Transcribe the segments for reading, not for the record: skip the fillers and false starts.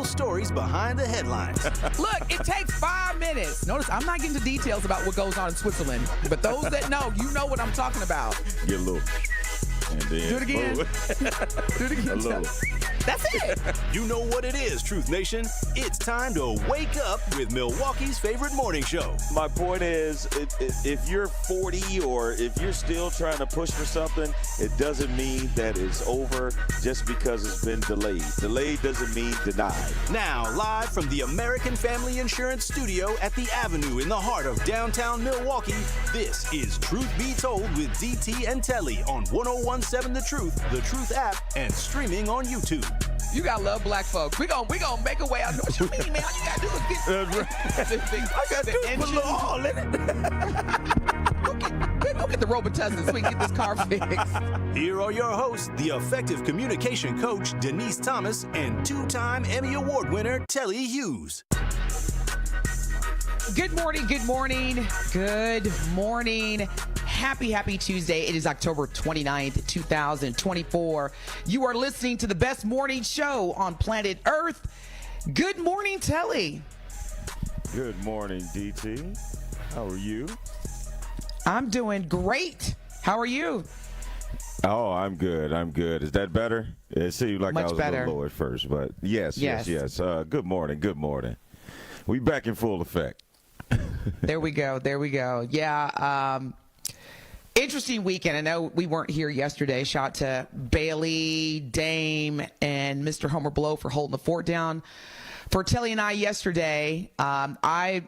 real stories behind the headlines. Look, it takes 5 minutes. Notice I'm not getting to details about what goes on in Switzerland, but those that know, you know what I'm talking about. Get a little. And then Do it again. Do it again. A little. That's it. You know what it is, Truth Nation. It's time to wake up with Milwaukee's favorite morning show. My point is, if you're 40 or if you're still trying to push for something, it doesn't mean that it's over just because it's been delayed. Delayed doesn't mean denied. Now, live from the American Family Insurance Studio at the Avenue in the heart of downtown Milwaukee, this is Truth Be Told with DT and Telly on 101.7 The Truth app, and streaming on YouTube. You gotta love black folks. We gonna make a way out. What you mean, man? All you gotta do is get I got to put a little all in it. Go get the Robitussin so we can get this car fixed. Here are your hosts, the effective communication coach, Denise Thomas, and two-time Emmy Award winner, Telly Hughes. Good morning, good morning, good morning. Happy Tuesday. It is October 29th, 2024. You are listening to the best morning show on planet Earth. Good morning, Telly. Good morning, DT. How are you? I'm doing great. How are you? Oh, I'm good. Is that better? It seemed like Much I was better. a little low at first, but yes. Good morning. We back in full effect. There we go. Yeah, interesting weekend. I know we weren't here yesterday. Shout out to Bailey, Dame, and Mr. Homer Blow for holding the fort down for Telly and I yesterday. I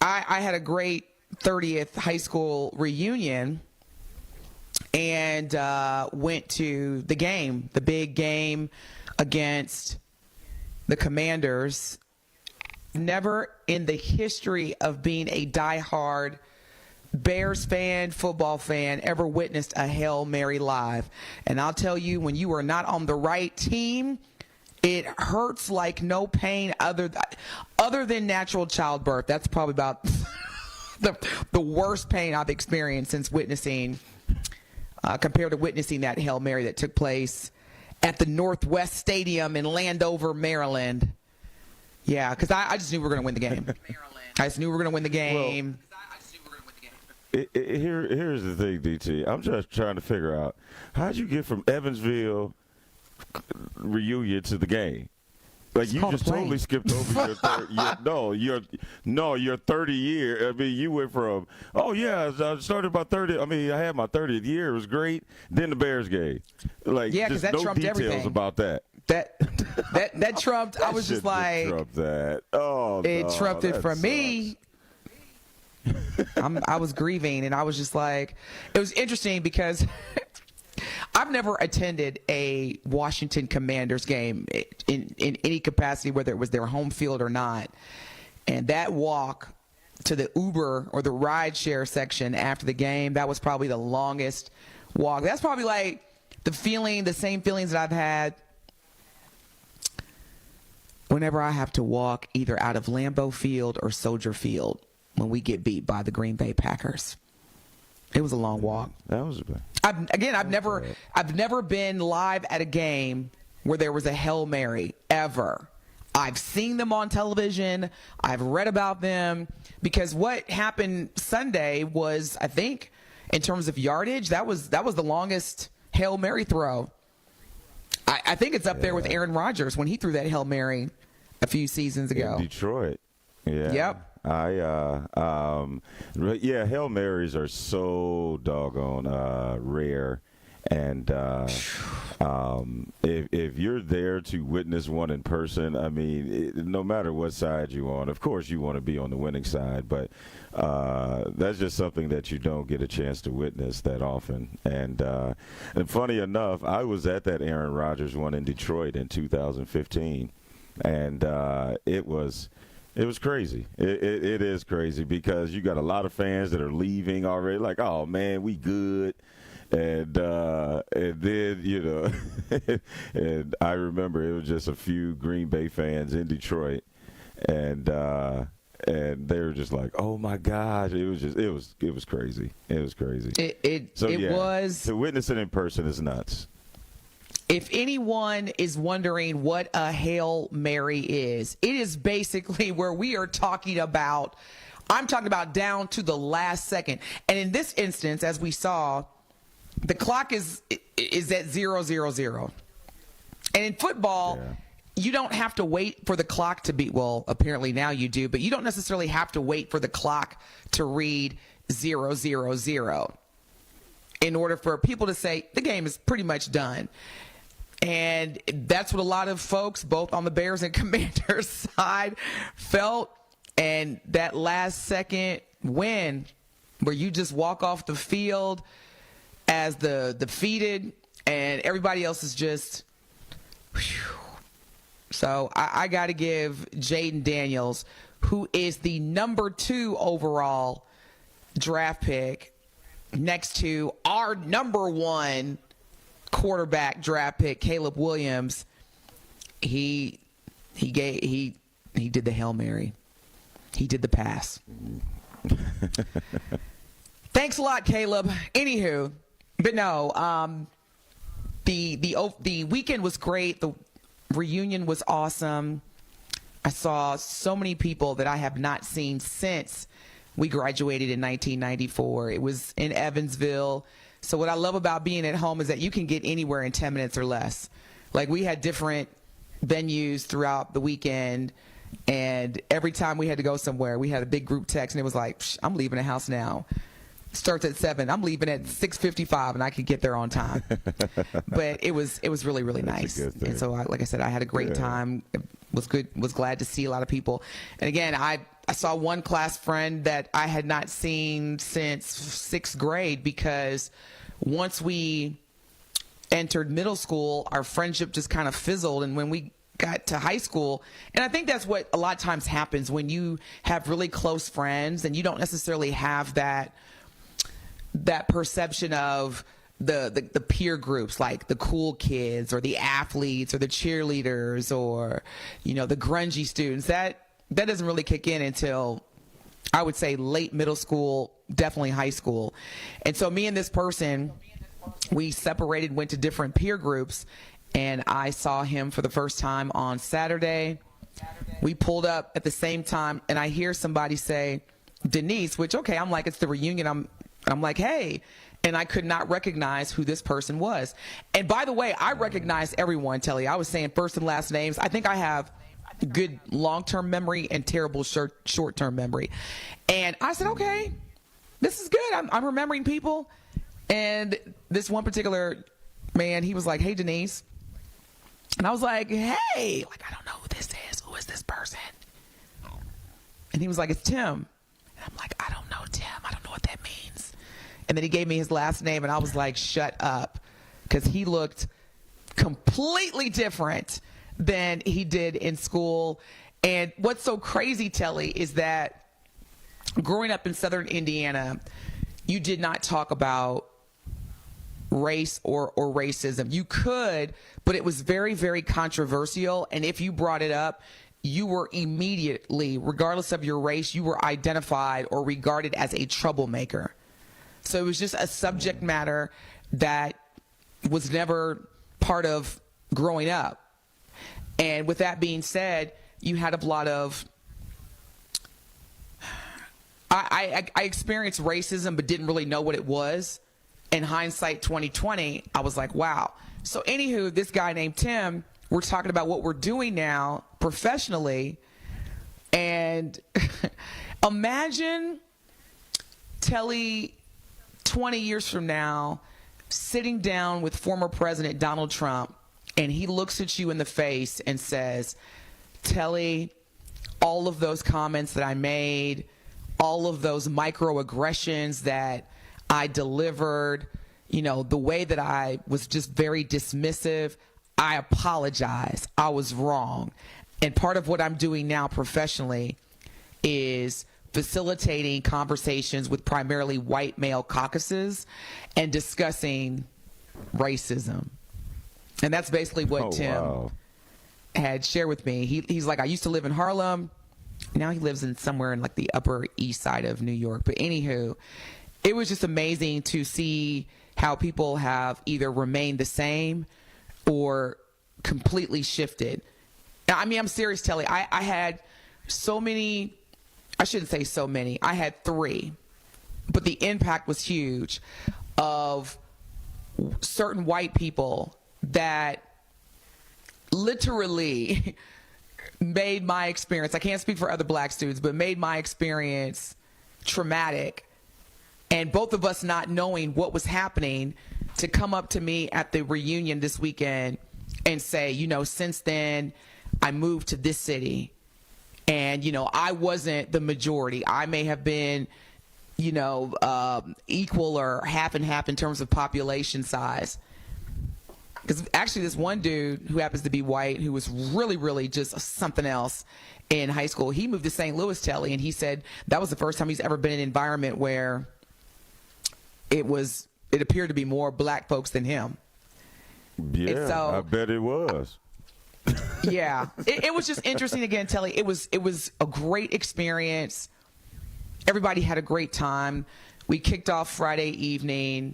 had a great 30th high school reunion and went to the game, the big game against the Commanders. Never in the history of being a diehard Bears fan, football fan, ever witnessed a Hail Mary live. And I'll tell you, when you are not on the right team, it hurts like no pain other than natural childbirth. That's probably about the worst pain I've experienced since witnessing, compared to witnessing that Hail Mary that took place at the Northwest Stadium in Landover, Maryland. Yeah, because I just knew we were going to win the game. I just knew we were going to win the game. Here's the thing, DT. I'm just trying to figure out, how'd you get from Evansville reunion to the game? Like, you just totally skipped over your 30 year. I mean, you went from, I started my 30. I mean, I had my 30th year. It was great. Then the Bears game. Like, yeah, because that trumped everything. No details about that. That trumped. I was just like, trumped that. Oh, it trumped it for sucks. Me. I was grieving, and I was just like, it was interesting because I've never attended a Washington Commanders game in any capacity, whether it was their home field or not. And that walk to the Uber or the rideshare section after the game, that was probably the longest walk. That's probably like the same feelings that I've had whenever I have to walk either out of Lambeau Field or Soldier Field when we get beat by the Green Bay Packers. It was a long walk. That was bad. I've never been live at a game where there was a Hail Mary ever. I've seen them on television. I've read about them, because what happened Sunday was, I think, in terms of yardage, that was the longest Hail Mary throw. I think it's up there with Aaron Rodgers when he threw that Hail Mary a few seasons ago. In Detroit. Yeah. Yep. Hail Marys are so doggone rare, and if you're there to witness one in person, I mean, no matter what side you're on, of course you want to be on the winning side, but that's just something that you don't get a chance to witness that often. And funny enough, I was at that Aaron Rodgers one in Detroit in 2015, and it was crazy. It is crazy, because you got a lot of fans that are leaving already, like, oh man, we good. And then, and I remember it was just a few Green Bay fans in Detroit, and they were just like, oh my gosh, it was crazy. It was crazy. It was. To witness it in person is nuts. if anyone is wondering what a Hail Mary is, it is basically where we are talking about, I'm talking about down to the last second. And in this instance, as we saw, the clock is at 0:00. And in football, you don't have to wait for the clock to be, well, apparently now you do, but you don't necessarily have to wait for the clock to read 0:00 in order for people to say the game is pretty much done. And that's what a lot of folks, both on the Bears and Commanders side, felt. And that last second win, where you just walk off the field as the defeated, and everybody else is just, whew. So I got to give Jaden Daniels, who is the number 2 overall draft pick, next to our number 1 quarterback draft pick, Caleb Williams. He did the Hail Mary. He did the pass. Thanks a lot, Caleb. Anywho, but no, the weekend was great. The reunion was awesome. I saw so many people that I have not seen since we graduated in 1994. It was in Evansville. So what I love about being at home is that you can get anywhere in 10 minutes or less. Like, we had different venues throughout the weekend, and every time we had to go somewhere, we had a big group text, and it was like, I'm leaving the house now. Starts at 7. I'm leaving at 6:55, and I could get there on time. But it was really, really nice. And so, like I said, I had a great time. It was good. Was glad to see a lot of people. And again, I saw one class friend that I had not seen since 6th grade, because once we entered middle school, our friendship just kind of fizzled. And when we got to high school, and I think that's what a lot of times happens when you have really close friends and you don't necessarily have that perception of the peer groups, like the cool kids or the athletes or the cheerleaders or, the grungy students. That doesn't really kick in until, I would say, late middle school, definitely high school. And so me and this person, we separated, went to different peer groups, and I saw him for the first time on Saturday. We pulled up at the same time, and I hear somebody say, Denise, which, okay, I'm like, it's the reunion. I'm like, hey, and I could not recognize who this person was. And by the way, I recognize everyone, Telly. I was saying first and last names. I think I have good long-term memory and terrible short-term memory. And I said, okay, this is good. I'm remembering people. And this one particular man, he was like, hey, Denise. And I was like, hey, I don't know who this is. Who is this person? And he was like, it's Tim. And I'm like, I don't know Tim. I don't know what that means. And then he gave me his last name, and I was like, shut up, because he looked completely different than he did in school. And what's so crazy, Telly, is that growing up in southern Indiana, you did not talk about race or racism. You could, but it was very, very controversial. And if you brought it up, you were immediately, regardless of your race, you were identified or regarded as a troublemaker. So it was just a subject matter that was never part of growing up. And with that being said, you had a lot of, I experienced racism but didn't really know what it was. In hindsight 2020, I was like, wow. So anywho, this guy named Tim, we're talking about what we're doing now professionally. And imagine Telly 20 years from now sitting down with former President Donald Trump, and he looks at you in the face and says, Telly, all of those comments that I made, all of those microaggressions that I delivered, the way that I was just very dismissive, I apologize. I was wrong. And part of what I'm doing now professionally is facilitating conversations with primarily white male caucuses and discussing racism. And that's basically what Tim had shared with me. He's like, I used to live in Harlem. Now he lives in somewhere in the Upper East Side of New York. But anywho, it was just amazing to see how people have either remained the same or completely shifted. I mean, I'm serious, Telly. I had so many, I shouldn't say so many, I had 3, but the impact was huge of certain white people that literally made my experience, I can't speak for other black students, but made my experience traumatic. And both of us not knowing what was happening, to come up to me at the reunion this weekend and say, you know, since then I moved to this city and, you know, I wasn't the majority. I may have been, you know, equal or half and half in terms of population size. Because actually this one dude who happens to be white, who was really, really just something else in high school, he moved to St. Louis, Telly, and he said that was the first time he's ever been in an environment where it appeared to be more black folks than him. Yeah, so, I bet it was. Yeah, it was just interesting again, Telly. It was a great experience. Everybody had a great time. We kicked off Friday evening.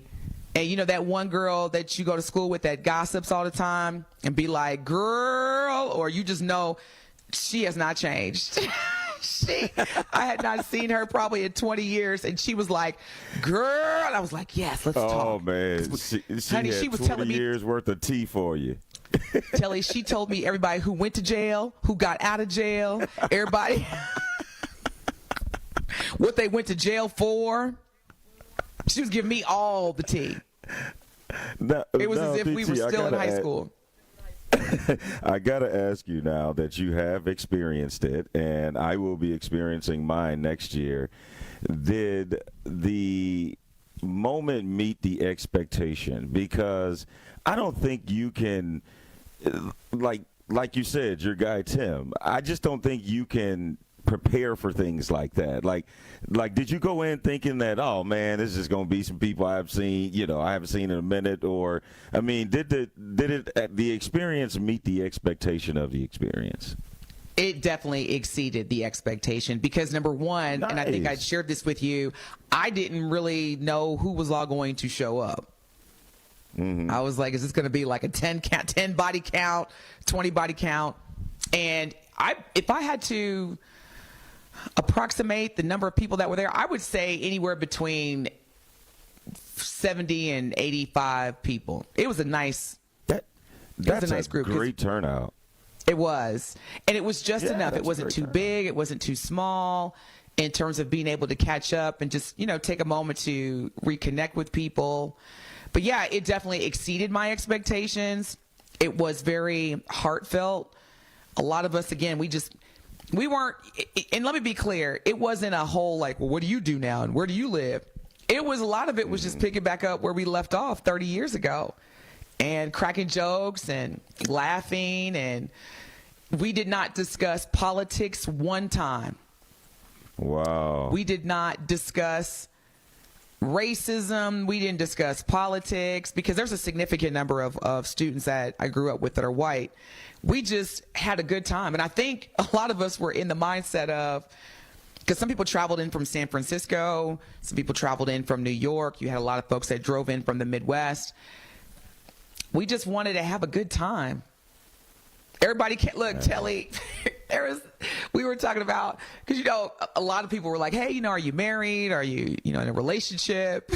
And you know that one girl that you go to school with that gossips all the time and be like, girl, or you just know she has not changed. I had not seen her probably in 20 years, and she was like, girl. And I was like, yes, let's talk. Oh, man. Honey, she was 20 telling me years worth of tea for you. Telly, she told me everybody who went to jail, who got out of jail, everybody, what they went to jail for. She was giving me all the tea. It was as if we were still in high school. I got to ask you now that you have experienced it, and I will be experiencing mine next year. Did the moment meet the expectation? Because I don't think you can, like you said, your guy Tim, I just don't think you can prepare for things like that. Like did you go in thinking that, oh man, this is going to be some people I haven't seen in a minute? Or I mean, did the experience meet the expectation of the experience? It definitely exceeded the expectation because, number one, Nice. and I think I shared this with you, I didn't really know who was all going to show up. Mm-hmm. I was like, is this going to be like a 10 body count, 20 body count? And if I had to approximate the number of people that were there, I would say anywhere between 70 and 85 people. It was a nice group. Great turnout. It was. And it was just enough. It wasn't too turnout. big. It wasn't too small in terms of being able to catch up and just, take a moment to reconnect with people. But yeah, it definitely exceeded my expectations. It was very heartfelt. A lot of us, again, we weren't, and let me be clear, it wasn't a whole like, well, what do you do now and where do you live? It was, a lot of it was just picking back up where we left off 30 years ago and cracking jokes and laughing. And we did not discuss politics one time. Wow. We did not discuss racism. We didn't discuss politics because there's a significant number of students that I grew up with that are white. We just had a good time. And I think a lot of us were in the mindset of, because some people traveled in from San Francisco, some people traveled in from New York. You had a lot of folks that drove in from the Midwest. We just wanted to have a good time. Everybody can't look, Telly. We were talking about, because, a lot of people were like, hey, are you married? Are you, in a relationship?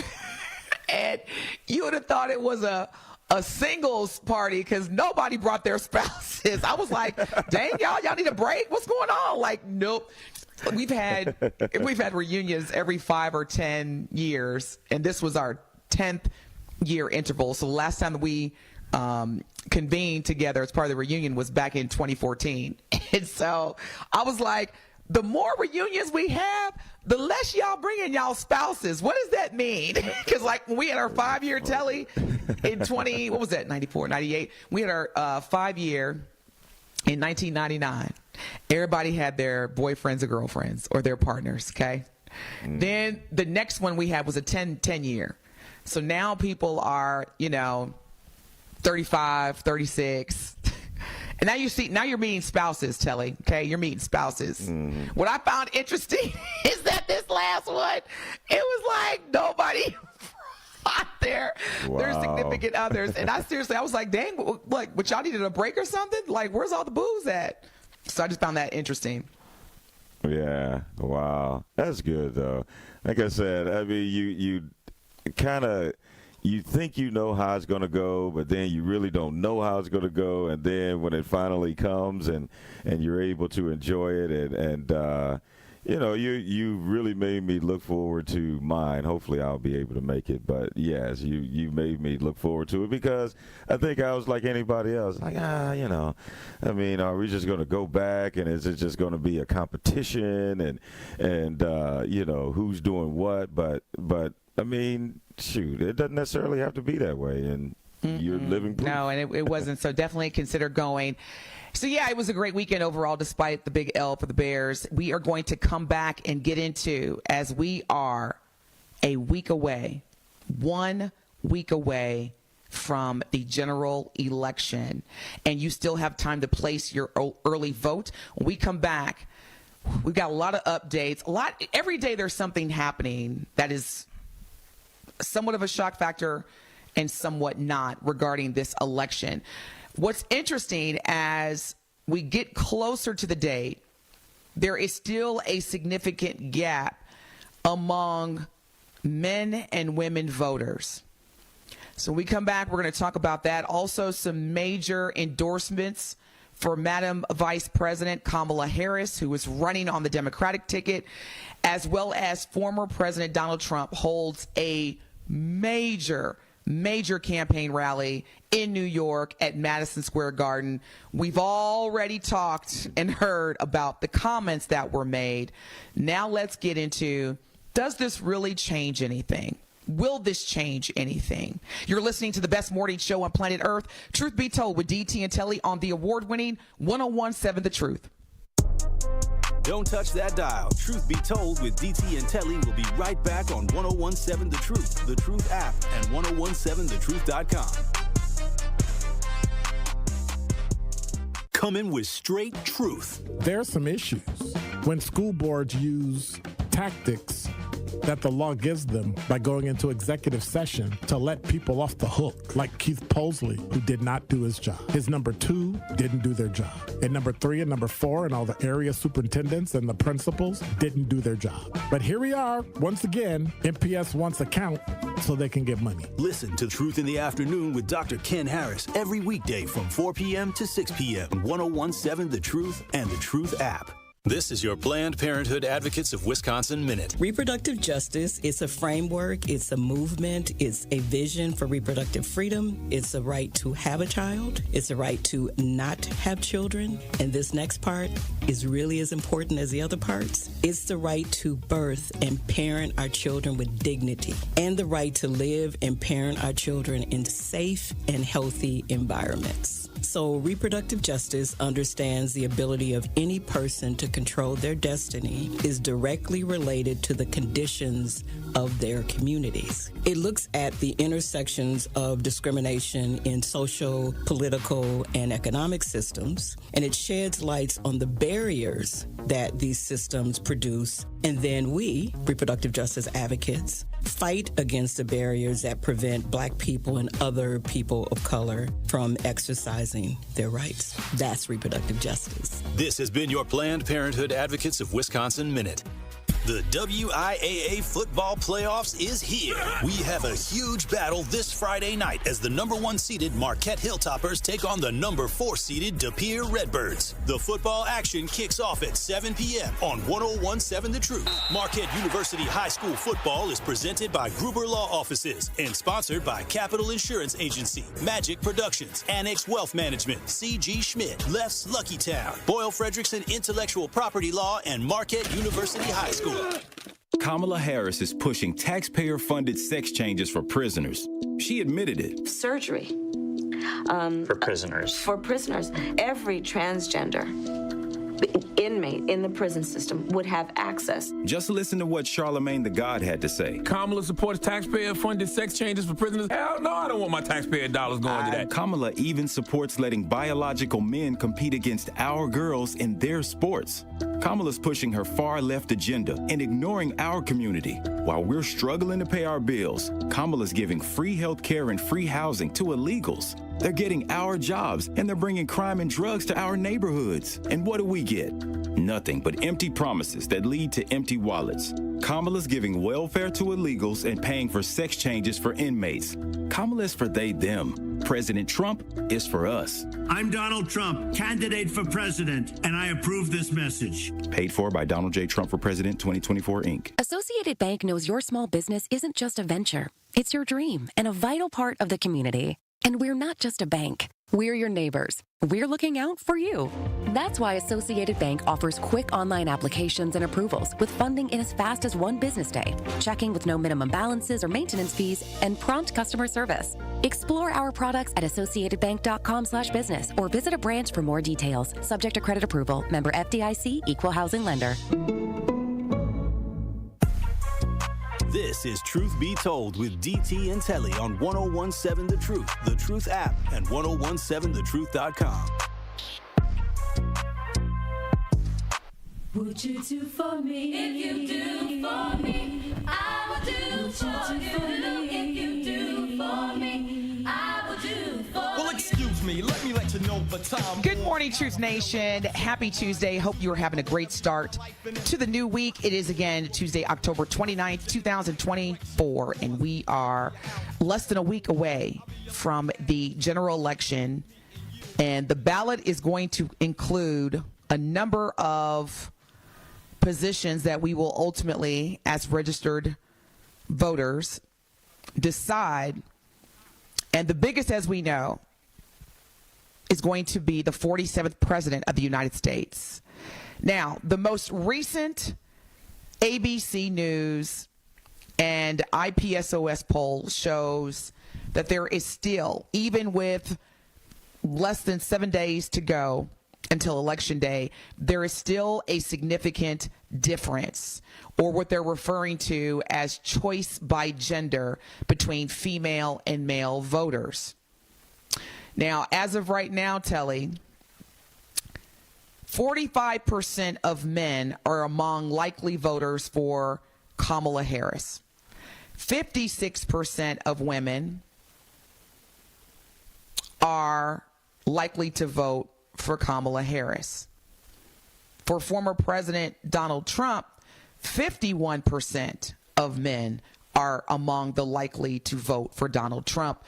And you would have thought it was a singles party because nobody brought their spouses. I was like, dang, y'all need a break? What's going on? Like, nope. We've had reunions every 5 or 10 years, and this was our 10th year interval. So the last time that we convened together as part of the reunion was back in 2014. And so I was like, the more reunions we have, the less y'all bring in y'all spouses. What does that mean? Because like when we had our 5-year Telly in 94, 98, we had our 5-year in 1999. Everybody had their boyfriends or girlfriends or their partners, okay? Then the next one we had was a 10-year. So now people are, 35, 36. And now you're meeting spouses, Telly, okay? You're meeting spouses. What I found interesting is that this last one, it was like nobody got their significant others. And I was like, dang, what y'all needed a break or something? Like, where's all the booze at? So I just found that interesting. Yeah. Wow. That's good, though. Like I said, I mean, you kind of, you think you know how it's going to go, but then you really don't know how it's going to go. And then when it finally comes and you're able to enjoy it and you know, you really made me look forward to mine. Hopefully I'll be able to make it. But, yes, you made me look forward to it because I think I was like anybody else. Like, you know, I mean, are we just going to go back and is it just going to be a competition and you know, who's doing what? But I mean, shoot, it doesn't necessarily have to be that way. And you're living proof. No, and it wasn't. So definitely consider going. So, yeah, it was a great weekend overall, despite the big L for the Bears. We are going to come back and get into, as we are a week away, 1 week away from the general election, and you still have time to place your early vote. When we come back, we've got a lot of updates. Every day there's something happening that is somewhat of a shock factor and somewhat not regarding this election. What's interesting, as we get closer to the date, there is still a significant gap among men and women voters. So when we come back, we're going to talk about that. Also, some major endorsements for Madam Vice President Kamala Harris, who is running on the Democratic ticket, as well as former President Donald Trump holds a major campaign rally in New York at Madison Square Garden. We've already talked and heard about the comments that were made. Now let's get into, does this really change anything? Will this change anything? You're listening to the best morning show on planet Earth, Truth Be Told with DT and Telly on the award-winning 1017 The Truth. Don't touch that dial. Truth Be Told with DT and Telly will be right back on 1017 The Truth app, and 1017thetruth.com. Coming with straight truth. There are some issues when school boards use tactics that the law gives them by going into executive session to let people off the hook, like Keith Posley, who did not do his job. His number 2 didn't do their job. And number 3 and number 4 and all the area superintendents and the principals didn't do their job. But here we are, once again, MPS wants a count so they can get money. Listen to Truth in the Afternoon with Dr. Ken Harris every weekday from 4 p.m. to 6 p.m. 1017 The Truth and the Truth app. This is your Planned Parenthood Advocates of Wisconsin Minute. Reproductive justice, it's a framework, it's a movement, it's a vision for reproductive freedom. It's a right to have a child. It's a right to not have children. And this next part is really as important as the other parts. It's the right to birth and parent our children with dignity, and the right to live and parent our children in safe and healthy environments. So reproductive justice understands the ability of any person to control their destiny is directly related to the conditions of their communities. It looks at the intersections of discrimination in social, political, and economic systems, and it sheds lights on the barriers that these systems produce. And then we, reproductive justice advocates, fight against the barriers that prevent Black people and other people of color from exercising their rights. That's reproductive justice. This has been your Planned Parenthood Advocates of Wisconsin Minute. The WIAA football playoffs is here. We have a huge battle this Friday night as the number 1 seeded Marquette Hilltoppers take on the number 4 seeded De Pere Redbirds. The football action kicks off at 7 p.m. on 1017 The Truth. Marquette University High School football is presented by Gruber Law Offices and sponsored by Capital Insurance Agency, Magic Productions, Annex Wealth Management, C.G. Schmidt, Left's Lucky Town, Boyle Frederickson Intellectual Property Law, and Marquette University High School. Kamala Harris is pushing taxpayer-funded sex changes for prisoners. She admitted it. Surgery. For prisoners. For prisoners. Every transgender inmate in the prison system would have access. Just listen to what Charlemagne the God had to say. Kamala supports taxpayer-funded sex changes for prisoners. Hell no, I don't want my taxpayer dollars going to that. Kamala even supports letting biological men compete against our girls in their sports. Kamala's pushing her far-left agenda and ignoring our community. While we're struggling to pay our bills, Kamala's giving free health care and free housing to illegals. They're getting our jobs, and they're bringing crime and drugs to our neighborhoods. And what do we get? Nothing but empty promises that lead to empty wallets. Kamala's giving welfare to illegals and paying for sex changes for inmates. Kamala is for they, them. President Trump is for us. I'm Donald Trump, candidate for president, and I approve this message. Paid for by Donald J. Trump for President 2024, Inc. Associated Bank knows your small business isn't just a venture. It's your dream and a vital part of the community. And we're not just a bank. We're your neighbors. We're looking out for you. That's why Associated Bank offers quick online applications and approvals with funding in as fast as one business day, checking with no minimum balances or maintenance fees, and prompt customer service. Explore our products at associatedbank.com/business or visit a branch for more details. Subject to credit approval. Member FDIC, Equal Housing Lender. This is Truth Be Told with DT and Telly on 1017 The Truth app, and 1017thetruth.com. Would you do for me? If you do for me, I will do for you. If you do for me, I will do for you. Well, excuse me. Let me let you know the time. Good morning, Truth Nation. Happy Tuesday. Hope you are having a great start to the new week. It is, again, Tuesday, October 29th, 2024, and we are less than a week away from the general election, and the ballot is going to include a number of positions that we will ultimately, as registered voters, decide. And the biggest, as we know, is going to be the 47th president of the United States. Now, the most recent ABC News and IPSOS poll shows that there is still, even with less than 7 days to go until Election Day, there is still a significant difference, or what they're referring to as choice by gender, between female and male voters. Now, as of right now, Telly, 45% of men are among likely voters for Kamala Harris. 56% of women are likely to vote for Kamala Harris. For former President Donald Trump, 51% of men are among the likely to vote for Donald Trump,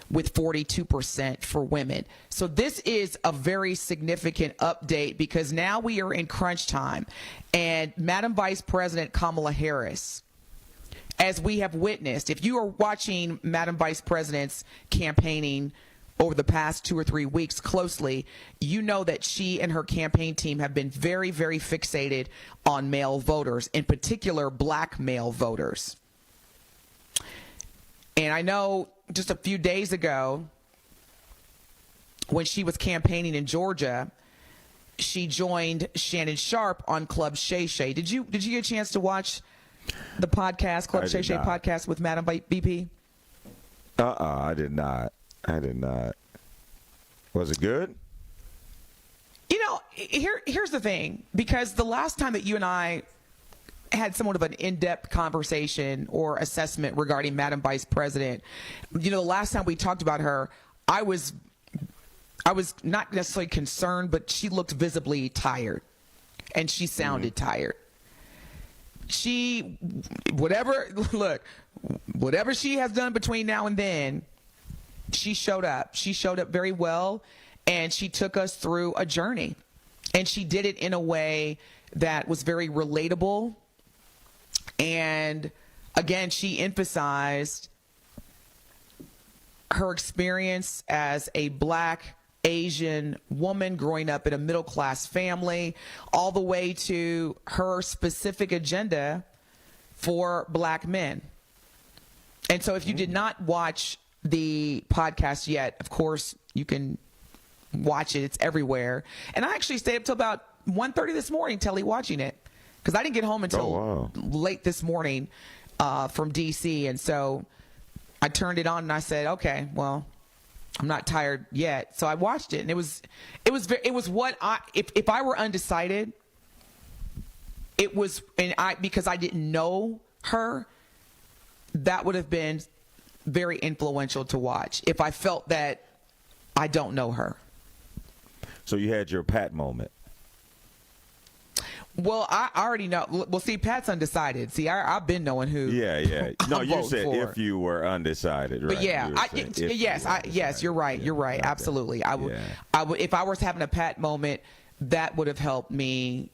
with 42% for women. So this is a very significant update, because now we are in crunch time. And Madam Vice President Kamala Harris, as we have witnessed, if you are watching Madam Vice President's campaigning over the past 2 or 3 weeks closely, you know that she and her campaign team have been very, very fixated on male voters, in particular black male voters. And I know just a few days ago, when she was campaigning in Georgia, she joined Shannon Sharp on Club Shay Shay. Did you get a chance to watch the podcast, Club Shay Shay podcast with Madam BP? I did not. Was it good? You know, here's the thing, because the last time that you and I had somewhat of an in-depth conversation or assessment regarding Madam Vice President, you know, the last time we talked about her, I was not necessarily concerned, but she looked visibly tired, and she sounded tired. Whatever she has done between now and then, she showed up. She showed up very well, and she took us through a journey. And she did it in a way that was very relatable. And again, she emphasized her experience as a black Asian woman growing up in a middle-class family, all the way to her specific agenda for black men. And so if you did not watch the podcast yet, of course, you can watch it. It's everywhere. And I actually stayed up till about 1:30 this morning, Telly, watching it. Because I didn't get home until late this morning from D.C. And so I turned it on and I said, okay, well, I'm not tired yet. So I watched it, and it was what if I were undecided, it was, because I didn't know her, that would have been very influential to watch if I felt that I don't know her. So you had your Pat moment. Well, I already know. Well, see, Pat's undecided. See, I've been knowing who. Yeah. No, you said for. If you were undecided, right? But yeah, yes, you're right. You're right. Absolutely. I would if I was having a Pat moment, that would have helped me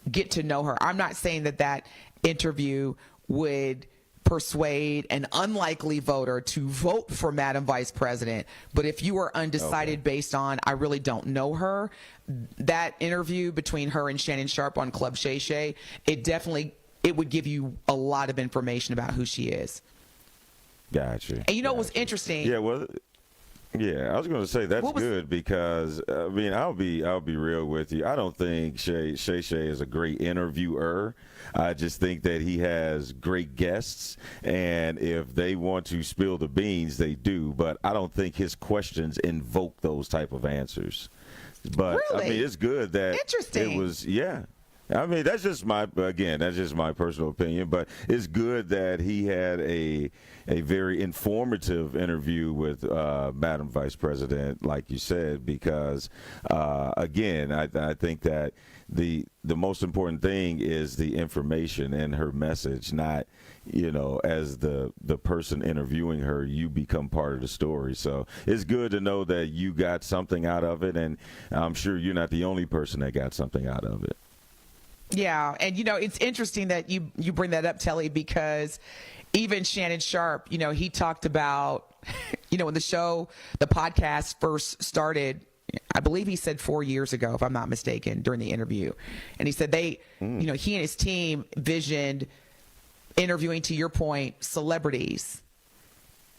get to know her. I'm not saying that interview would persuade an unlikely voter to vote for Madam Vice President. But if you are undecided based on, I really don't know her, that interview between her and Shannon Sharpe on Club Shay Shay, it would give you a lot of information about who she is. Gotcha. And what was interesting? Yeah, well, I was going to say that's good because I mean I'll be real with you. I don't think Shay Shay is a great interviewer. I just think that he has great guests, and if they want to spill the beans, they do. But I don't think his questions invoke those type of answers. But really? I mean, it's good that it was. Yeah. I mean, that's just my personal opinion, but it's good that he had a very informative interview with Madam Vice President, like you said, because, again, I think that the most important thing is the information and her message, not, as the person interviewing her, you become part of the story. So it's good to know that you got something out of it, and I'm sure you're not the only person that got something out of it. Yeah, and it's interesting that you bring that up, Telly, because even Shannon Sharpe, he talked about, when the podcast first started, I believe he said 4 years ago, if I'm not mistaken, during the interview. And he said he and his team visioned interviewing, to your point, celebrities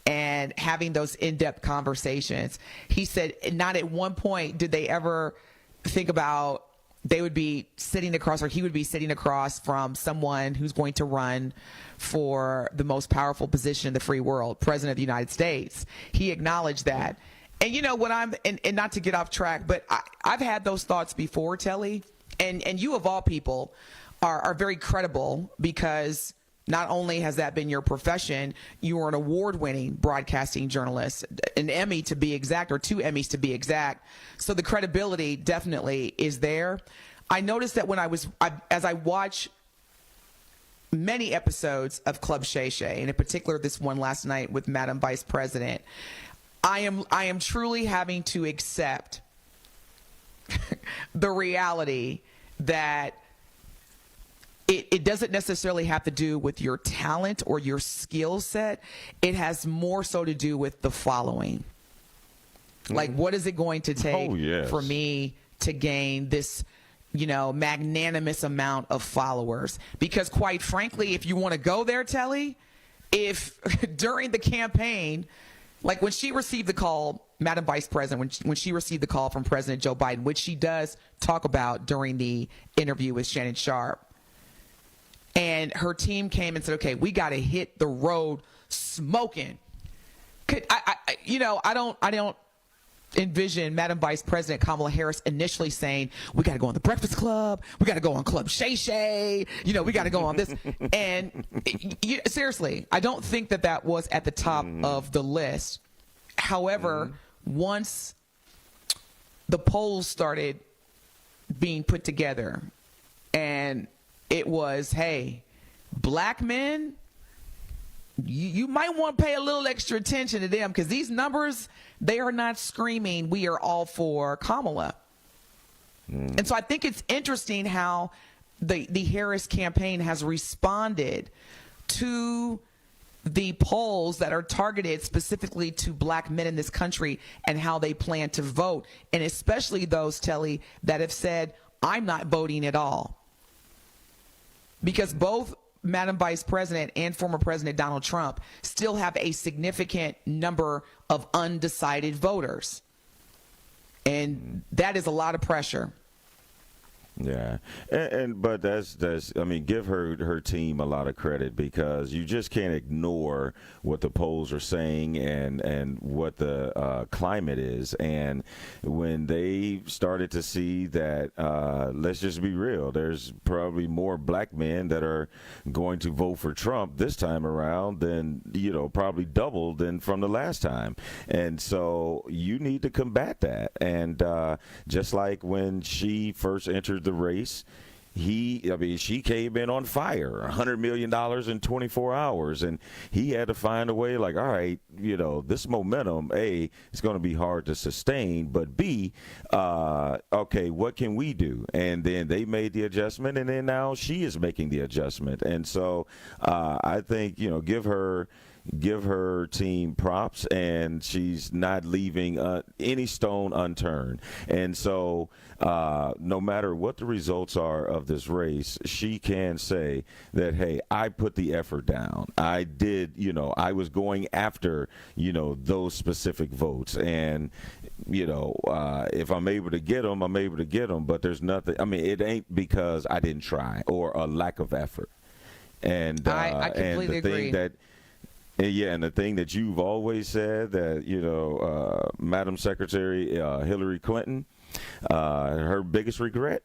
and having those in-depth conversations. He said not at one point did they ever think about he would be sitting across from someone who's going to run for the most powerful position in the free world, President of the United States. He acknowledged that. And when and not to get off track, but I've had those thoughts before, Telly, and you of all people are very credible, because not only has that been your profession, you are an award-winning broadcasting journalist, an Emmy to be exact, or 2 Emmys to be exact. So the credibility definitely is there. I noticed that as I watch many episodes of Club Shay Shay, and in particular this one last night with Madam Vice President, I am truly having to accept the reality that it doesn't necessarily have to do with your talent or your skill set. It has more so to do with the following. Like, what is it going to take for me to gain this, magnanimous amount of followers? Because quite frankly, if you want to go there, Telly, if during the campaign, like when she received the call, Madam Vice President, when she received the call from President Joe Biden, which she does talk about during the interview with Shannon Sharpe, and her team came and said, okay, we got to hit the road smoking. I don't envision Madam Vice President Kamala Harris initially saying, we got to go on the Breakfast Club, we got to go on Club Shay Shay, we got to go on this. And seriously, I don't think that was at the top of the list. However, once the polls started being put together, and it was, hey, black men, you might want to pay a little extra attention to them, because these numbers, they are not screaming, we are all for Kamala. And so I think it's interesting how the Harris campaign has responded to the polls that are targeted specifically to black men in this country and how they plan to vote. And especially those, Telly, that have said, I'm not voting at all. Because both Madam Vice President and former President Donald Trump still have a significant number of undecided voters. And that is a lot of pressure. Yeah, but that's I mean, give her team a lot of credit, because you just can't ignore what the polls are saying and what the climate is. And when they started to see that, let's just be real, there's probably more black men that are going to vote for Trump this time around than, probably double than from the last time. And so you need to combat that. And just like when she first entered the race, she came in on fire, $100 million in 24 hours, and he had to find a way, like, all right, this momentum, A, it's going to be hard to sustain, but B, okay, what can we do? And then they made the adjustment, and then now she is making the adjustment. And so I think, give her team props, and she's not leaving any stone unturned. And so no matter what the results are of this race, she can say that, hey, I put the effort down. I did, I was going after, those specific votes. And, if I'm able to get them, I'm able to get them. But there's nothing, it ain't because I didn't try or a lack of effort. And I completely agree. And the thing that you've always said, that, Madam Secretary Hillary Clinton, her biggest regret,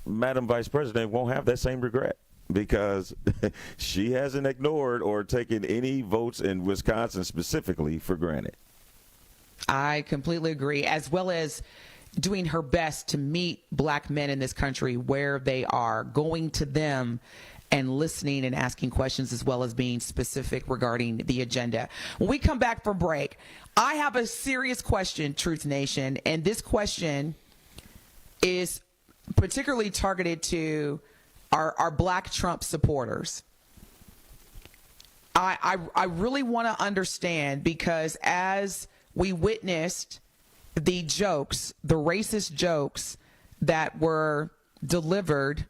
Madam Vice President won't have that same regret, because she hasn't ignored or taken any votes in Wisconsin specifically for granted. I completely agree, as well as doing her best to meet black men in this country where they are, going to them and listening and asking questions, as well as being specific regarding the agenda. When we come back from break, I have a serious question, Truth Nation, and this question is particularly targeted to our black Trump supporters. I really want to understand, because as we witnessed the jokes, the racist jokes that were delivered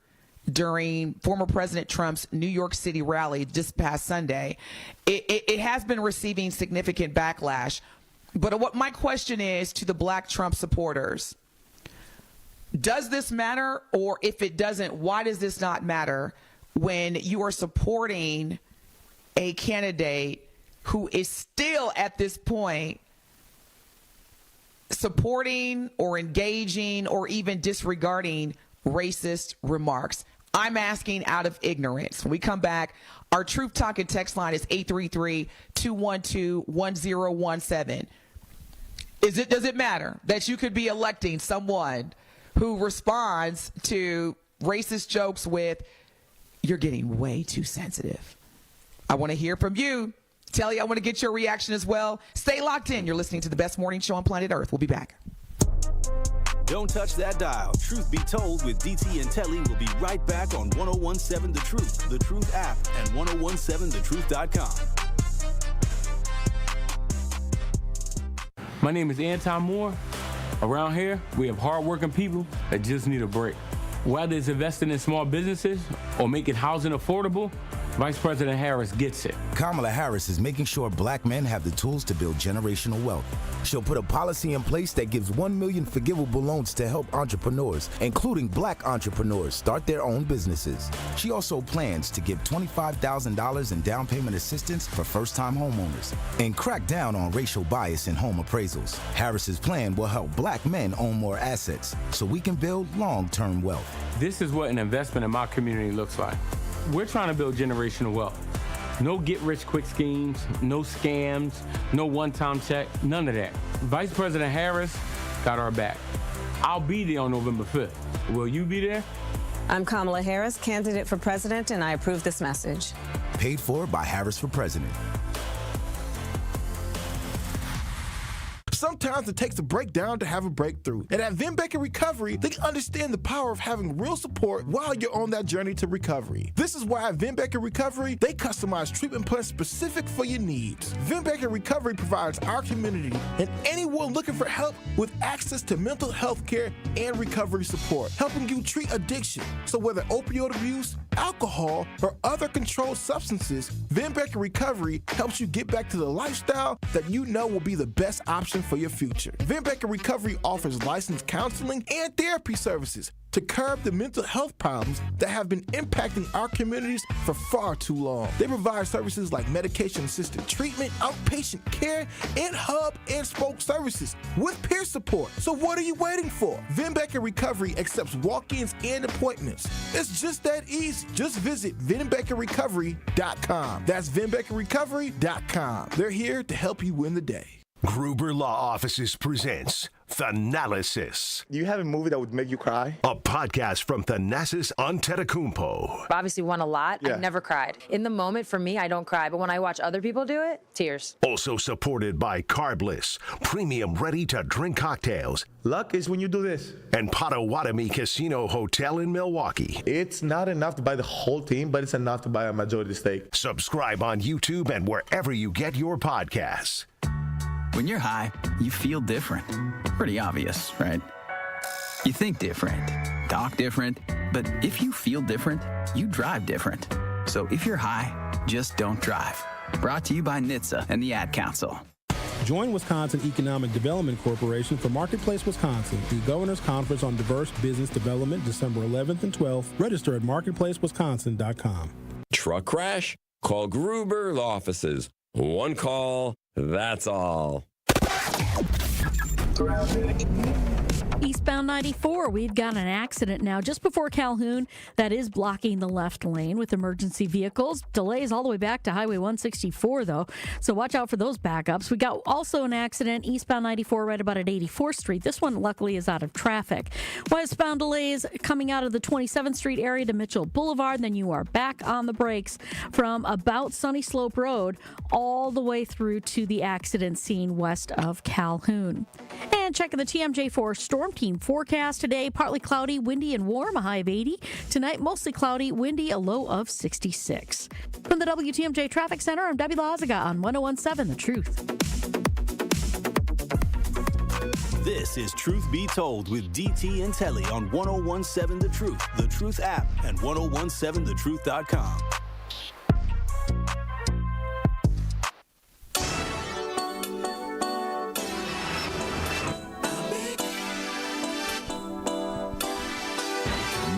during former President Trump's New York City rally this past Sunday, it has been receiving significant backlash. But what my question is to the black Trump supporters, does this matter? Or if it doesn't, why does this not matter when you are supporting a candidate who is still at this point supporting or engaging or even disregarding racist remarks? I'm asking out of ignorance. When we come back, our Truth Talking text line is 833-212-1017. Does it matter that you could be electing someone who responds to racist jokes with, "You're getting way too sensitive"? I want to hear from you. Telly, I want to get your reaction as well. Stay locked in. You're listening to the best morning show on planet Earth. We'll be back. Don't touch that dial. Truth Be Told with DT and Telly will be right back on 1017 The Truth, The Truth app, and 1017thetruth.com. My name is Anton Moore. Around here, we have hardworking people that just need a break. Whether it's investing in small businesses or making housing affordable, Vice President Harris gets it. Kamala Harris is making sure black men have the tools to build generational wealth. She'll put a policy in place that gives 1 million forgivable loans to help entrepreneurs, including black entrepreneurs, start their own businesses. She also plans to give $25,000 in down payment assistance for first-time homeowners and crack down on racial bias in home appraisals. Harris's plan will help black men own more assets so we can build long-term wealth. This is what an investment in my community looks like. We're trying to build generational wealth. No get-rich-quick schemes, no scams, no one-time check, none of that. Vice President Harris got our back. I'll be there on November 5th. Will you be there? I'm Kamala Harris, candidate for president, and I approve this message. Paid for by Harris for President. Sometimes it takes a breakdown to have a breakthrough. And at Vin Baker Recovery, they understand the power of having real support while you're on that journey to recovery. This is why at Vin Baker Recovery, they customize treatment plans specific for your needs. Vin Baker Recovery provides our community and anyone looking for help with access to mental health care and recovery support, helping you treat addiction. So whether opioid abuse, alcohol, or other controlled substances, Venbecker Recovery helps you get back to the lifestyle that you know will be the best option for your future. Venbecker Recovery offers licensed counseling and therapy services to curb the mental health problems that have been impacting our communities for far too long. They provide services like medication-assisted treatment, outpatient care, and hub and spoke services with peer support. So what are you waiting for? Venbecker Recovery accepts walk-ins and appointments. It's just that easy. Just visit VenbeckerRecovery.com. That's VenbeckerRecovery.com. They're here to help you win the day. Gruber Law Offices presents Thanalysis. Do you have a movie that would make you cry? A podcast from Thanasis Antetokounmpo. Obviously won a lot. Yeah. I've never cried. In the moment, for me, I don't cry. But when I watch other people do it, tears. Also supported by Carbless, premium ready-to-drink cocktails. Luck is when you do this. And Potawatomi Casino Hotel in Milwaukee. It's not enough to buy the whole team, but it's enough to buy a majority stake. Subscribe on YouTube and wherever you get your podcasts. When you're high, you feel different. Pretty obvious, right? You think different, talk different, but if you feel different, you drive different. So if you're high, just don't drive. Brought to you by NHTSA and the Ad Council. Join Wisconsin Economic Development Corporation for Marketplace Wisconsin, the Governor's Conference on Diverse Business Development, December 11th and 12th. Register at marketplacewisconsin.com. Truck crash? Call Gruber Law Offices. One call, that's all. Eastbound 94, we've got an accident now just before Calhoun that is blocking the left lane with emergency vehicles. Delays all the way back to Highway 164, though, so watch out for those backups. We got also an accident eastbound 94 right about at 84th Street. This one, luckily, is out of traffic. Westbound delays coming out of the 27th Street area to Mitchell Boulevard. Then you are back on the brakes from about Sunny Slope Road all the way through to the accident scene west of Calhoun. And checking the TMJ4 Storm Team forecast today, partly cloudy, windy, and warm, a high of 80. Tonight, mostly cloudy, windy, a low of 66. From the WTMJ Traffic Center, I'm Debbie Lazaga on 101.7 The Truth. This is Truth Be Told with DT and Telly on 101.7 The Truth app, and 1017thetruth.com.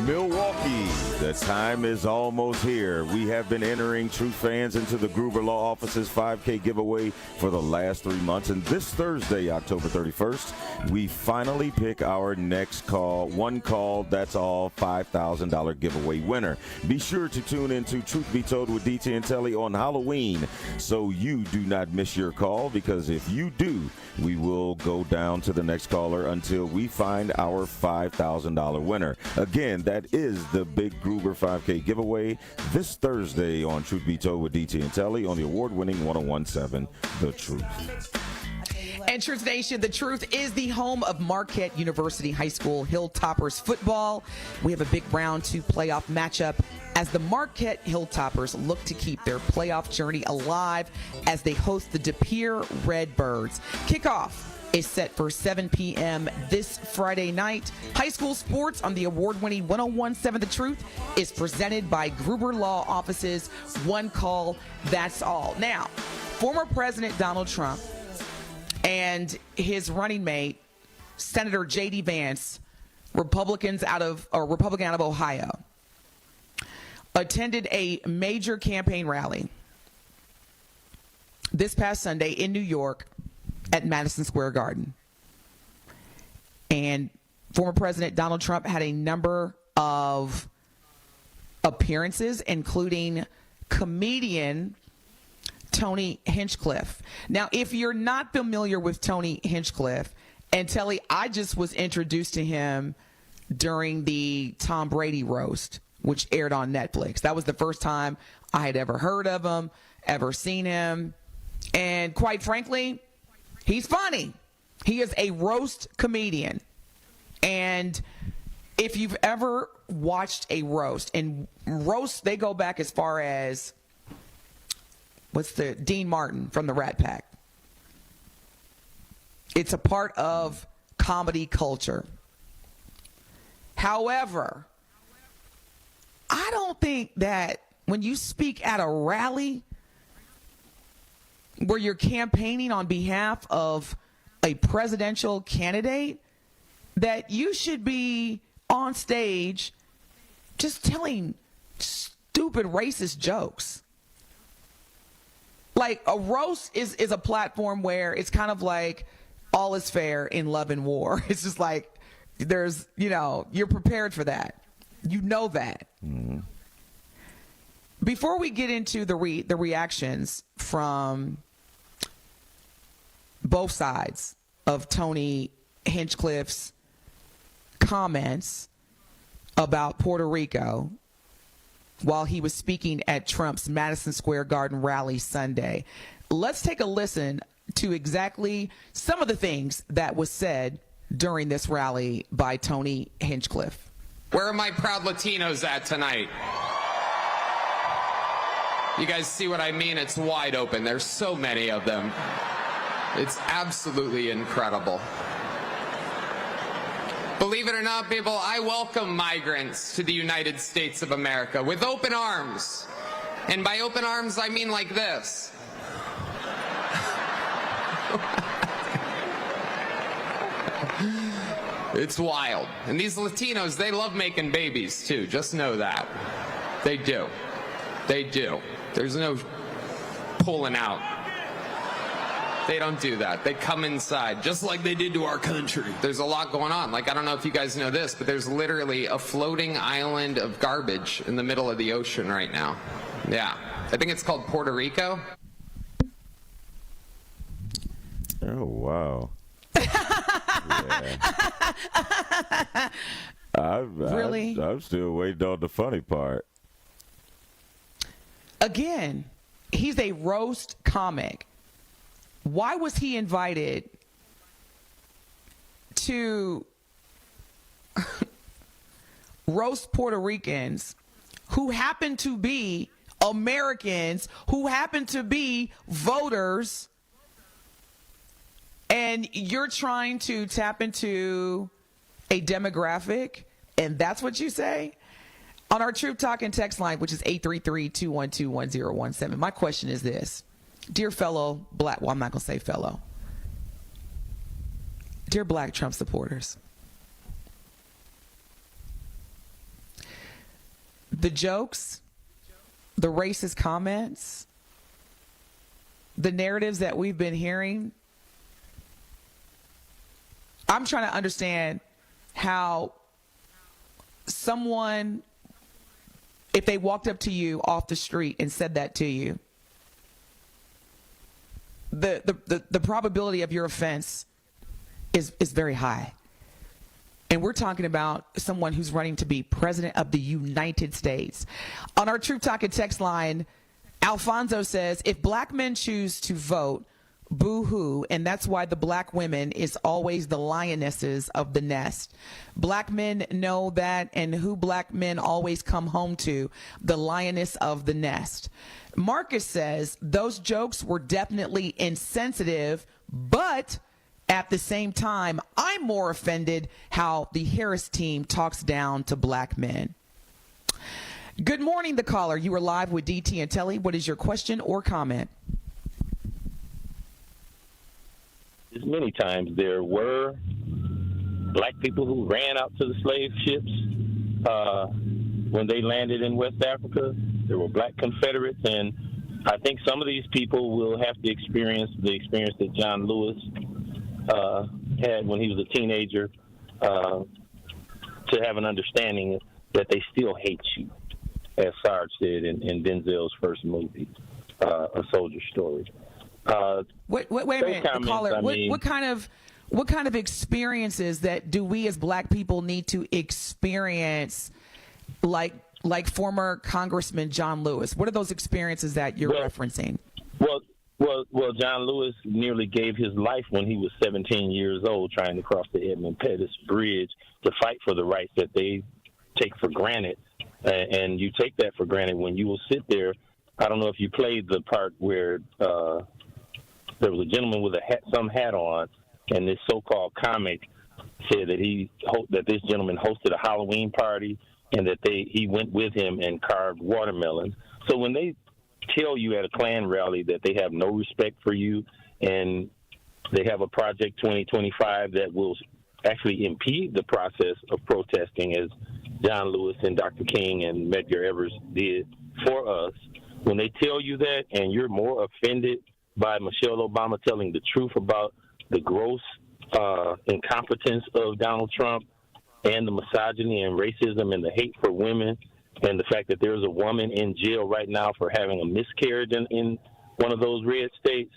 Milwaukee, the time is almost here. We have been entering Truth fans into the Gruber Law Office's 5K giveaway for the last 3 months. And this Thursday, October 31st, we finally pick our next call. One call, that's all, $5,000 giveaway winner. Be sure to tune into Truth Be Told with DT and Telly on Halloween so you do not miss your call, because if you do, we will go down to the next caller until we find our $5,000 winner. Again, that is the Big Gruber 5K giveaway this Thursday on Truth Be Told with DT and Telly on the award-winning 101.7 The Truth. And Truth Nation, The Truth is the home of Marquette University High School Hilltoppers football. We have a big round 2 playoff matchup as the Marquette Hilltoppers look to keep their playoff journey alive as they host the De Pere Redbirds. Kickoff is set for 7 p.m. this Friday night. High school sports on the award-winning 101.7 The Truth is presented by Gruber Law Offices. One call, that's all. Now, former President Donald Trump and his running mate, Senator J.D. Vance, Republican out of Ohio, attended a major campaign rally this past Sunday in New York at Madison Square Garden. And former President Donald Trump had a number of appearances, including comedian Tony Hinchcliffe. Now, if you're not familiar with Tony Hinchcliffe, and Telly, I just was introduced to him during the Tom Brady roast, which aired on Netflix. That was the first time I had ever heard of him, ever seen him. And quite frankly, he's funny. He is a roast comedian. And if you've ever watched a roast, and roasts, they go back as far as, Dean Martin from the Rat Pack. It's a part of comedy culture. However, I I don't think that when you speak at a rally where you're campaigning on behalf of a presidential candidate, that you should be on stage just telling stupid racist jokes. Like, a roast is a platform where it's kind of like all is fair in love and war. It's just like there's, you're prepared for that. You know that. Mm-hmm. Before we get into the reactions from both sides of Tony Hinchcliffe's comments about Puerto Rico while he was speaking at Trump's Madison Square Garden rally Sunday, let's take a listen to exactly some of the things that was said during this rally by Tony Hinchcliffe. Where are my proud Latinos at tonight? You guys see what I mean? It's wide open. There's so many of them. It's absolutely incredible. Believe it or not, people, I welcome migrants to the United States of America with open arms. And by open arms, I mean like this. It's wild. And these Latinos, they love making babies, too. Just know that. They do. They do. There's no pulling out. They don't do that. They come inside, just like they did to our country. There's a lot going on. Like, I don't know if you guys know this, but there's literally a floating island of garbage in the middle of the ocean right now. Yeah. I think it's called Puerto Rico. Oh, wow. Really? I'm still waiting on the funny part. Again, he's a roast comic. Why was he invited to roast Puerto Ricans who happen to be Americans, who happen to be voters, and you're trying to tap into a demographic, and that's what you say? On our Truth Talking text line, which is 833-212-1017, my question is this. Dear fellow black, well, I'm not going to say fellow. Dear black Trump supporters, the jokes, the racist comments, the narratives that we've been hearing, I'm trying to understand how someone, if they walked up to you off the street and said that to you, the probability of your offense is very high. And we're talking about someone who's running to be president of the United States. On our Truth Talking text line, Alfonso says, if black men choose to vote, boo-hoo, and that's why the black women is always the lionesses of the nest. Black men know that, and who black men always come home to, the lioness of the nest. Marcus says those jokes were definitely insensitive, but at the same time, I'm more offended how the Harris team talks down to black men. Good morning, the caller. You are live with DT and Telly. What is your question or comment? Many times there were black people who ran out to the slave ships when they landed in West Africa. There were black Confederates, and I think some of these people will have to experience the experience that John Lewis had when he was a teenager to have an understanding that they still hate you, as Sarge said in Denzel's first movie, A Soldier's Story. Wait a minute, caller. What kind of experiences that do we as black people need to experience, like former Congressman John Lewis? What are those experiences that you're referencing? Well, John Lewis nearly gave his life when he was 17 years old trying to cross the Edmund Pettus Bridge to fight for the rights that they take for granted. And you take that for granted when you will sit there. I don't know if you played the part where there was a gentleman with some hat on, and this so-called comic said that this gentleman hosted a Halloween party and that he went with him and carved watermelons. So when they tell you at a Klan rally that they have no respect for you and they have a Project 2025 that will actually impede the process of protesting, as John Lewis and Dr. King and Medgar Evers did for us, when they tell you that and you're more offended by Michelle Obama telling the truth about the gross incompetence of Donald Trump and the misogyny and racism and the hate for women and the fact that there's a woman in jail right now for having a miscarriage in one of those red states,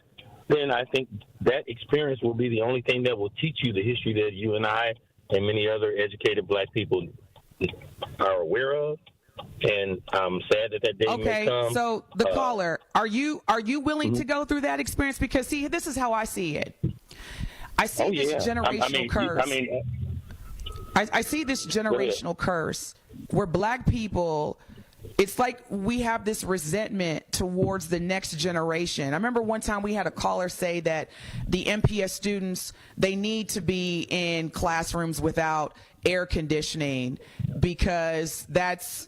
then I think that experience will be the only thing that will teach you the history that you and I and many other educated black people are aware of. And I'm sad that day may come. Okay, so the caller, are you willing to go through that experience? Because, see, this is how I see it. I see this generational curse. I see this generational curse where black people, it's like we have this resentment towards the next generation. I remember one time we had a caller say that the MPS students, they need to be in classrooms without air conditioning because that's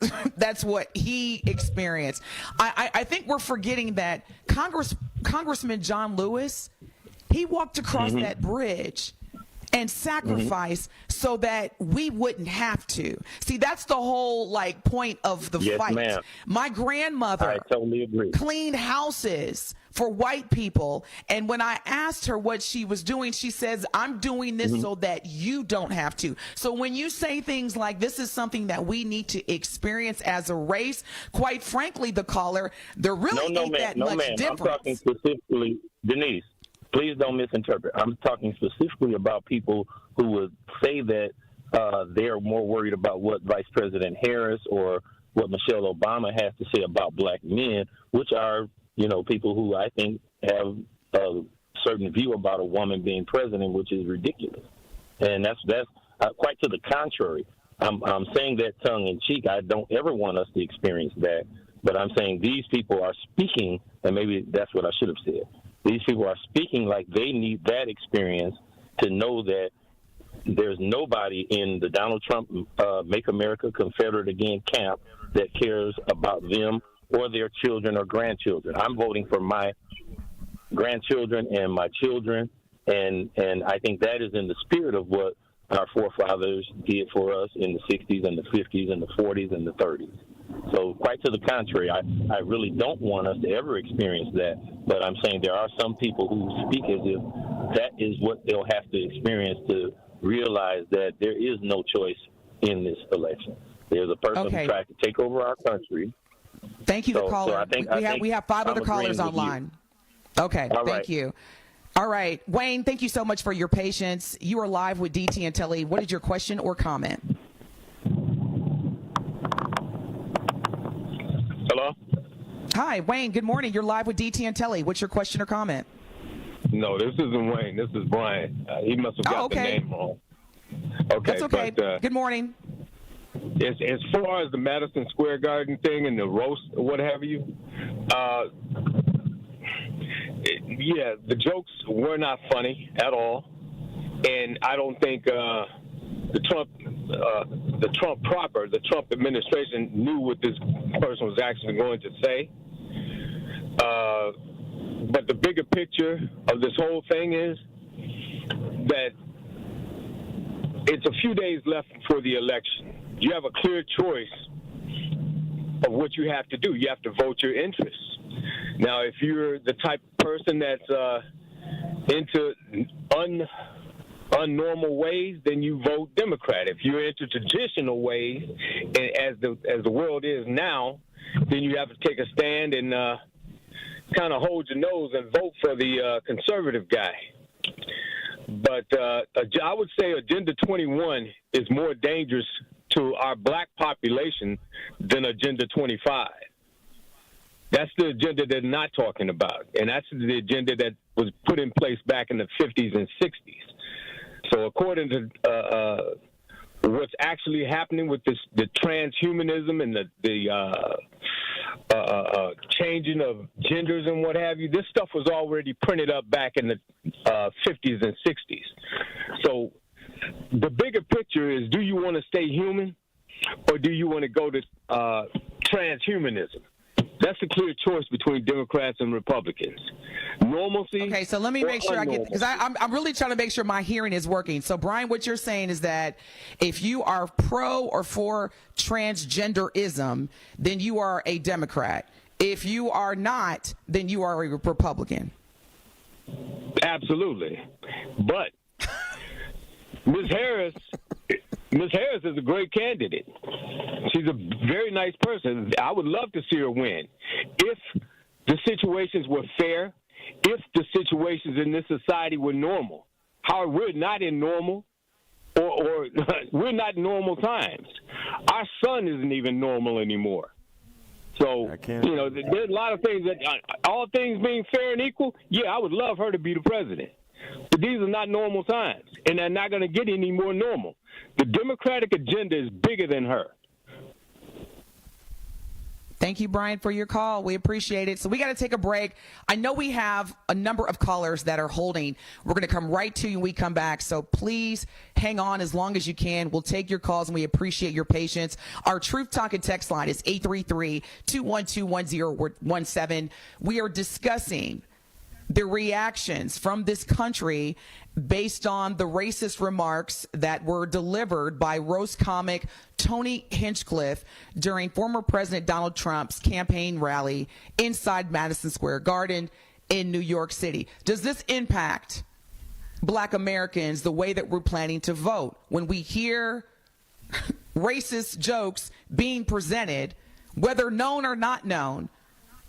what he experienced. I think we're forgetting that Congressman John Lewis, he walked across that bridge and sacrifice so that we wouldn't have to. See, that's the whole point of the fight. Ma'am. My grandmother I totally agree. cleaned houses for white people, and when I asked her what she was doing, she says, I'm doing this so that you don't have to. So when you say things like this is something that we need to experience as a race, quite frankly, the caller, there really ain't that much difference. I'm talking specifically, Denise, please don't misinterpret. I'm talking specifically about people who would say that they're more worried about what Vice President Harris or what Michelle Obama has to say about black men, which are, people who I think have a certain view about a woman being president, which is ridiculous. And that's quite to the contrary. I'm saying that tongue in cheek. I don't ever want us to experience that. But I'm saying these people are speaking, and maybe that's what I should have said. These people are speaking like they need that experience to know that there's nobody in the Donald Trump Make America Confederate Again camp that cares about them or their children or grandchildren. I'm voting for my grandchildren and my children, and I think that is in the spirit of what our forefathers did for us in the 60s and the 50s and the 40s and the 30s. So quite to the contrary, I really don't want us to ever experience that, but I'm saying there are some people who speak as if that is what they'll have to experience to realize that there is no choice in this election. There's a person who tried to take over our country. Thank you, the caller. So I think we have 5 other callers online. Okay, thank you. All right, Wayne, thank you so much for your patience. You are live with DT and Telly. What is your question or comment? Hello? Hi, Wayne, good morning. You're live with DT and Telly. What's your question or comment? No, this isn't Wayne. This is Brian. He must have got the name wrong. Okay, that's okay. But, good morning. As far as the Madison Square Garden thing and the roast or what have you, the jokes were not funny at all, and I don't think the Trump administration knew what this person was actually going to say. But the bigger picture of this whole thing is that it's a few days left before the election. You have a clear choice of what you have to do. You have to vote your interests. Now, if you're the type of person that's into unnormal ways, then you vote Democrat. If you're into traditional ways, as the world is now, then you have to take a stand and kind of hold your nose and vote for the conservative guy. But I would say Agenda 21 is more dangerous to our black population than Agenda 25. That's the agenda they're not talking about, and that's the agenda that was put in place back in the 50s and 60s. So according to what's actually happening with the transhumanism and the changing of genders and what have you, this stuff was already printed up back in the 50s and 60s. So the bigger picture is, do you want to stay human? or do you want to go to transhumanism? That's a clear choice between Democrats and Republicans. Normalcy. Okay, so let me make sure I get, because I'm really trying to make sure my hearing is working. So, Brian, what you're saying is that if you are pro or for transgenderism, then you are a Democrat. If you are not, then you are a Republican. Absolutely. But Ms. Harris is a great candidate. She's a very nice person. I would love to see her win. If the situations were fair, if the situations in this society were normal. However, we're not in normal, or we're not normal times. Our sun isn't even normal anymore. So, there's a lot of things that, all things being fair and equal, yeah, I would love her to be the president. But these are not normal times, and they're not going to get any more normal. The Democratic agenda is bigger than her. Thank you, Brian, for your call. We appreciate it. So we got to take a break. I know we have a number of callers that are holding. We're going to come right to you when we come back. So please hang on as long as you can. We'll take your calls, and we appreciate your patience. Our Truth Talking text line is 833-212-1017. We are discussing the reactions from this country based on the racist remarks that were delivered by roast comic Tony Hinchcliffe during former President Donald Trump's campaign rally inside Madison Square Garden in New York City. Does this impact Black Americans the way that we're planning to vote? When we hear racist jokes being presented, whether known or not known,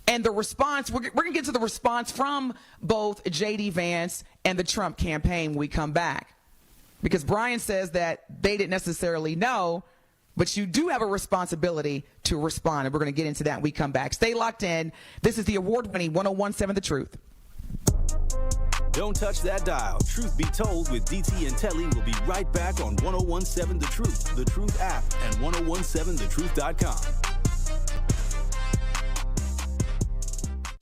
and the response, we're going to get to the response from both J.D. Vance and the Trump campaign when we come back. Because Brian says that they didn't necessarily know, but you do have a responsibility to respond. And we're going to get into that when we come back. Stay locked in. This is the award-winning 1017 The Truth. Don't touch that dial. Truth Be Told with DT and Telly will be right back on 1017 The Truth, the Truth app, and 1017thetruth.com.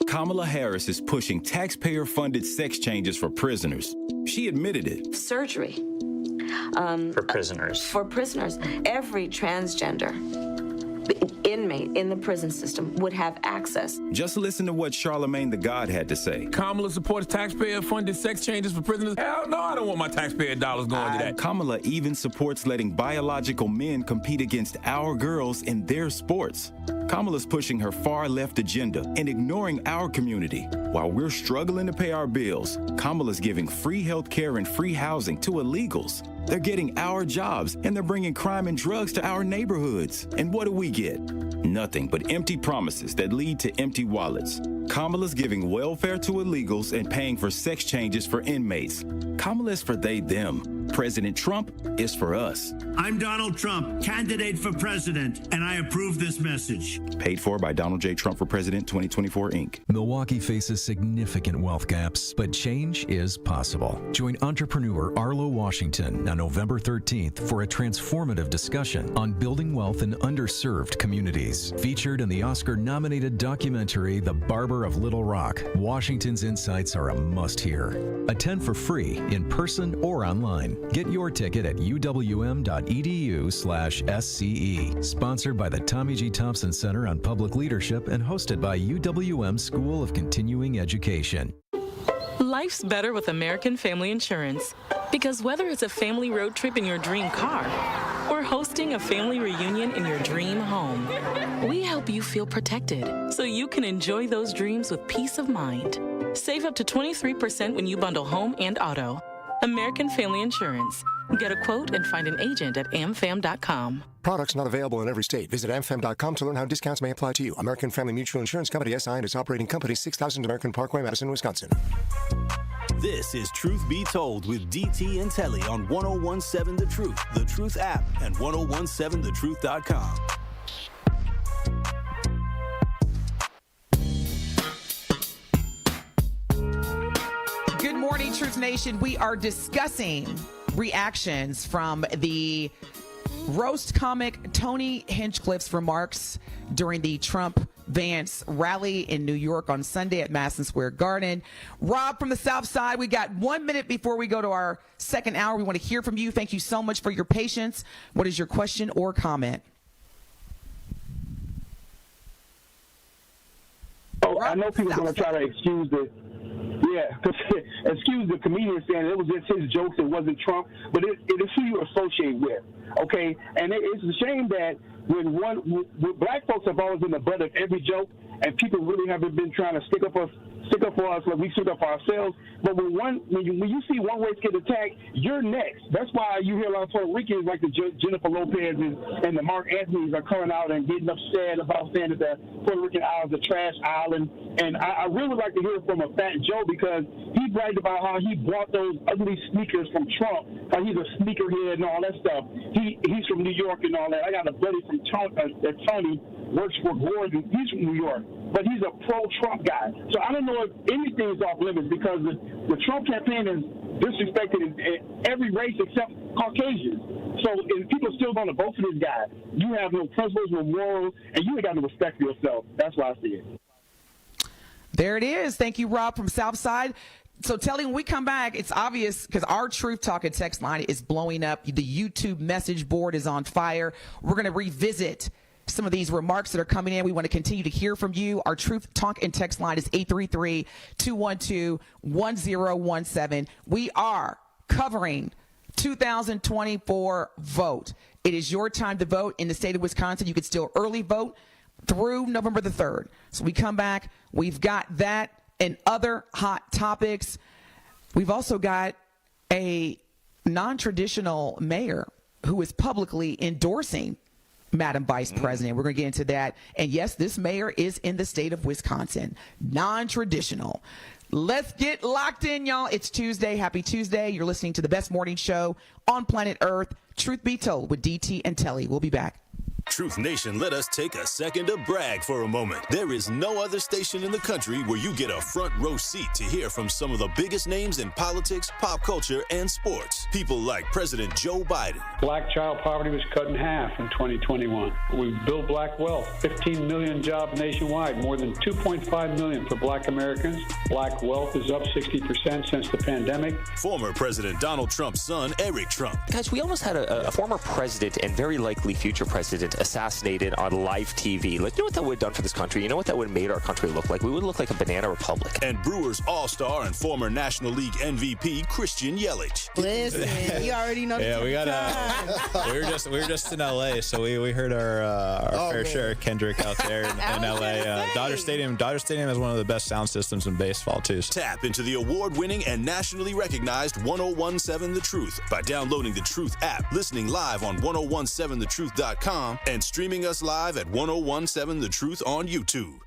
Kamala Harris is pushing taxpayer-funded sex changes for prisoners. She admitted it. Surgery. For prisoners. For prisoners. Every transgender inmate in the prison system would have access. Just listen to what Charlemagne the God had to say. Kamala supports taxpayer-funded sex changes for prisoners. Hell no, I don't want my taxpayer dollars going to that. Kamala even supports letting biological men compete against our girls in their sports. Kamala's pushing her far-left agenda and ignoring our community. While we're struggling to pay our bills, Kamala's giving free health care and free housing to illegals. They're getting our jobs, and they're bringing crime and drugs to our neighborhoods. And what do we get? Nothing but empty promises that lead to empty wallets. Kamala's giving welfare to illegals and paying for sex changes for inmates. Kamala is for they, them. President Trump is for us. I'm Donald Trump, candidate for president, and I approve this message. Paid for by Donald J. Trump for President 2024, Inc. Milwaukee faces significant wealth gaps, but change is possible. Join entrepreneur Arlo Washington on November 13th for a transformative discussion on building wealth in underserved communities. Featured in the Oscar-nominated documentary The Barber of Little Rock, Washington's insights are a must-hear. Attend for free, in person or online. Get your ticket at uwm.edu/SCE. Sponsored by the Tommy G. Thompson Center on Public Leadership and hosted by UWM School of Continuing Education. Life's better with American Family Insurance. Because whether it's a family road trip in your dream car or hosting a family reunion in your dream home, we help you feel protected so you can enjoy those dreams with peace of mind. Save up to 23% when you bundle home and auto. American Family Insurance. Get a quote and find an agent at amfam.com. Products not available in every state. Visit amfam.com to learn how discounts may apply to you. American Family Mutual Insurance Company, SI, and its operating company, 6000 American Parkway, Madison, Wisconsin. This is Truth Be Told with DT and Telly on 1017 The Truth app, and 1017thetruth.com. Good morning, Truth Nation. We are discussing reactions from the roast comic Tony Hinchcliffe's remarks during the Trump-Vance rally in New York on Sunday at Madison Square Garden. Rob from the South Side, we got 1 minute before we go to our second hour. We want to hear from you. Thank you so much for your patience. What is your question or comment? I know people are going to try to excuse the comedian saying it was just his jokes, it wasn't Trump, but it is who you associate with, okay? And it's a shame that when black folks have always been the butt of every joke, and people really haven't been trying to stick up for us like we stick up for ourselves. But when you see one race get attacked, you're next. That's why you hear a lot of Puerto Ricans like the Jennifer Lopez and the Mark Anthony's are coming out and getting upset about saying that the Puerto Rican isle is a trash island. And I really would like to hear from a Fat Joe, because he bragged about how he bought those ugly sneakers from Trump, how he's a sneakerhead and all that stuff. He's from New York and all that. I got a buddy from Tony works for Gordon. He's from New York, but he's a pro-Trump guy. So I don't know if anything is off limits, because the Trump campaign is disrespected in every race except Caucasians. So if people still going to vote for this guy, you have no principles, no morals, and you ain't got no respect for yourself. That's why I see it. There it is. Thank you, Rob from Southside. So Telly, when we come back, it's obvious because our Truth Talk and text line is blowing up. The YouTube message board is on fire. We're going to revisit some of these remarks that are coming in. We want to continue to hear from you. Our Truth Talk and text line is 833-212-1017. We are covering 2024 vote. It is your time to vote in the state of Wisconsin. You can still early vote through November the 3rd. So we come back. We've got that and other hot topics. We've also got a non-traditional mayor who is publicly endorsing Madam Vice President. We're going to get into that. And yes, this mayor is in the state of Wisconsin. Non-traditional. Let's get locked in, y'all. It's Tuesday. Happy Tuesday. You're listening to the best morning show on planet Earth. Truth Be Told with DT and Telly. We'll be back. Truth Nation, let us take a second to brag for a moment. There is no other station in the country where you get a front row seat to hear from some of the biggest names in politics, pop culture, and sports. People like President Joe Biden. Black child poverty was cut in half in 2021. We built black wealth, 15 million jobs nationwide, more than 2.5 million for black Americans. Black wealth is up 60% since the pandemic. Former President Donald Trump's son, Eric Trump. Guys, we almost had a former president and very likely future president assassinated on live TV. Like, you know what that would have done for this country? You know what that would have made our country look like? We would look like a banana republic. And Brewers All-Star and former National League MVP Christian Yelich. Listen, you already know. Yeah, we got we were just in LA, so we heard our fair share of Kendrick out there in LA. Dodger Stadium has one of the best sound systems in baseball too. Tap into the award-winning and nationally recognized 1017 The Truth by downloading the Truth app, listening live on 1017thetruth.com, and streaming us live at 1017 The Truth on YouTube.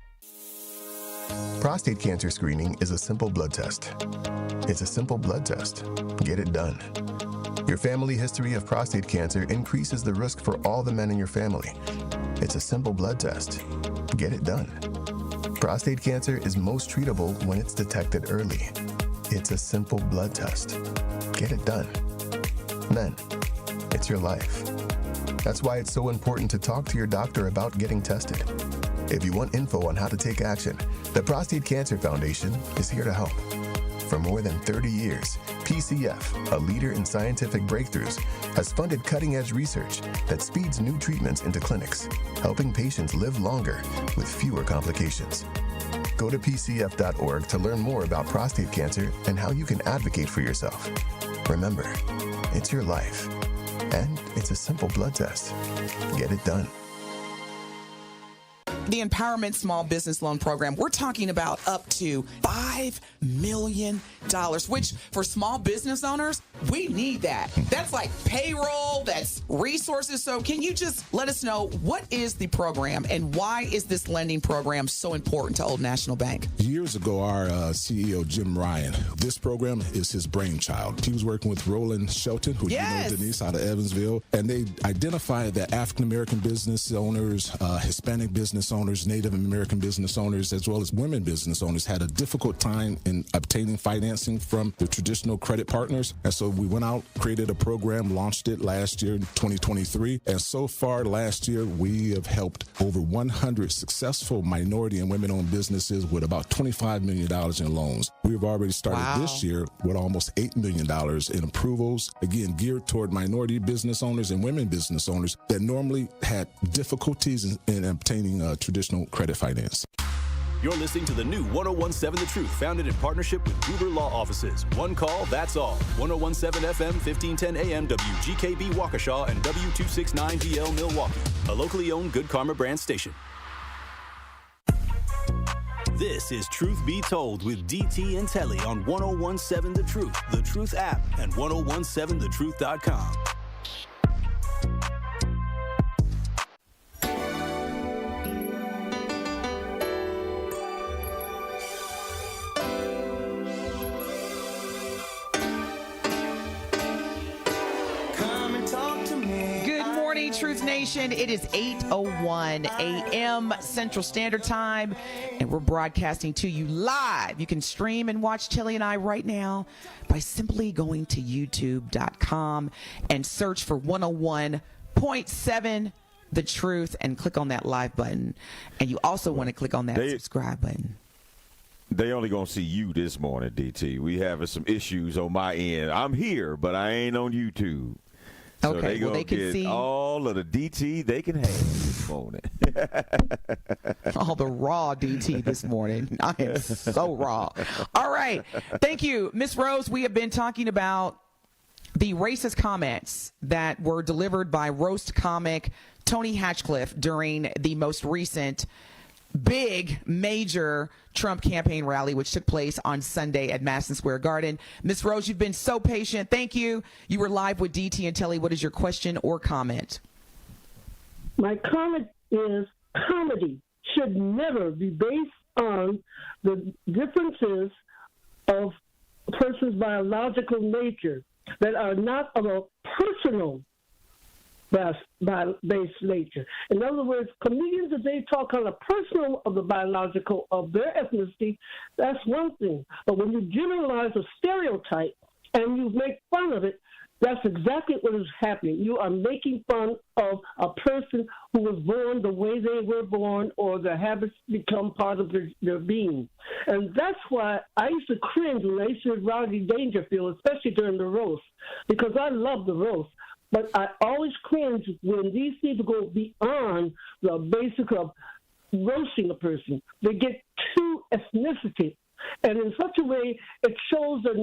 Prostate cancer screening is a simple blood test. It's a simple blood test. Get it done. Your family history of prostate cancer increases the risk for all the men in your family. It's a simple blood test. Get it done. Prostate cancer is most treatable when it's detected early. It's a simple blood test. Get it done. Men, it's your life. That's why it's so important to talk to your doctor about getting tested. If you want info on how to take action, the Prostate Cancer Foundation is here to help. For more than 30 years, PCF, a leader in scientific breakthroughs, has funded cutting-edge research that speeds new treatments into clinics, helping patients live longer with fewer complications. Go to pcf.org to learn more about prostate cancer and how you can advocate for yourself. Remember, it's your life. And it's a simple blood test. Get it done. The Empowerment Small Business Loan Program, we're talking about up to $5 million, which for small business owners, we need that. That's like payroll, that's resources. So can you just let us know what is the program and why is this lending program so important to Old National Bank? Years ago, our CEO, Jim Ryan, this program is his brainchild. He was working with Roland Shelton, who you know, Denise, out of Evansville, and they identified that African-American business owners, Hispanic business owners, Native American business owners, as well as women business owners had a difficult time in obtaining financing from the traditional credit partners. And so we went out, created a program, launched it last year, 2023. And so far last year, we have helped over 100 successful minority and women-owned businesses with about $25 million in loans. We've already started this year with almost $8 million in approvals, again, geared toward minority business owners and women business owners that normally had difficulties in obtaining traditional credit finance. You're listening to the new 1017 The Truth, founded in partnership with Gruber Law Offices. One call, that's all. 1017 FM, 1510 AM, WGKB Waukesha, and W269DL Milwaukee. A locally owned Good Karma brand station. This is Truth Be Told with DT and Telly on 1017 The Truth app, and 1017thetruth.com. Truth Nation, it is 8:01 a.m. Central Standard Time, and we're broadcasting to you live. You can stream and watch Telly and I right now by simply going to youtube.com and search for 101.7 The Truth and click on that live button. And you also want to click on that subscribe button. They only gonna see you this morning, DT. We having some issues on my end. I'm here, but I ain't on YouTube. So okay, they can see all of the DT they can have this morning. All the raw DT this morning. I am so raw. All right. Thank you, Miss Rose. We have been talking about the racist comments that were delivered by roast comic Tony Hinchcliffe during the most recent big major Trump campaign rally, which took place on Sunday at Madison Square Garden. Miss Rose, you've been so patient. Thank you. You were live with DT and Telly. What is your question or comment? My comment is comedy should never be based on the differences of a person's biological nature that are not of a personal based nature. In other words, comedians, if they talk on a personal of the biological of their ethnicity, that's one thing. But when you generalize a stereotype and you make fun of it, that's exactly what is happening. You are making fun of a person who was born the way they were born, or their habits become part of their being. And that's why I used to cringe when I used to hear Rodney Dangerfield, especially during the roast, because I love the roast. But I always cringe when these people go beyond the basic of roasting a person. They get too ethnicity. And in such a way, it shows their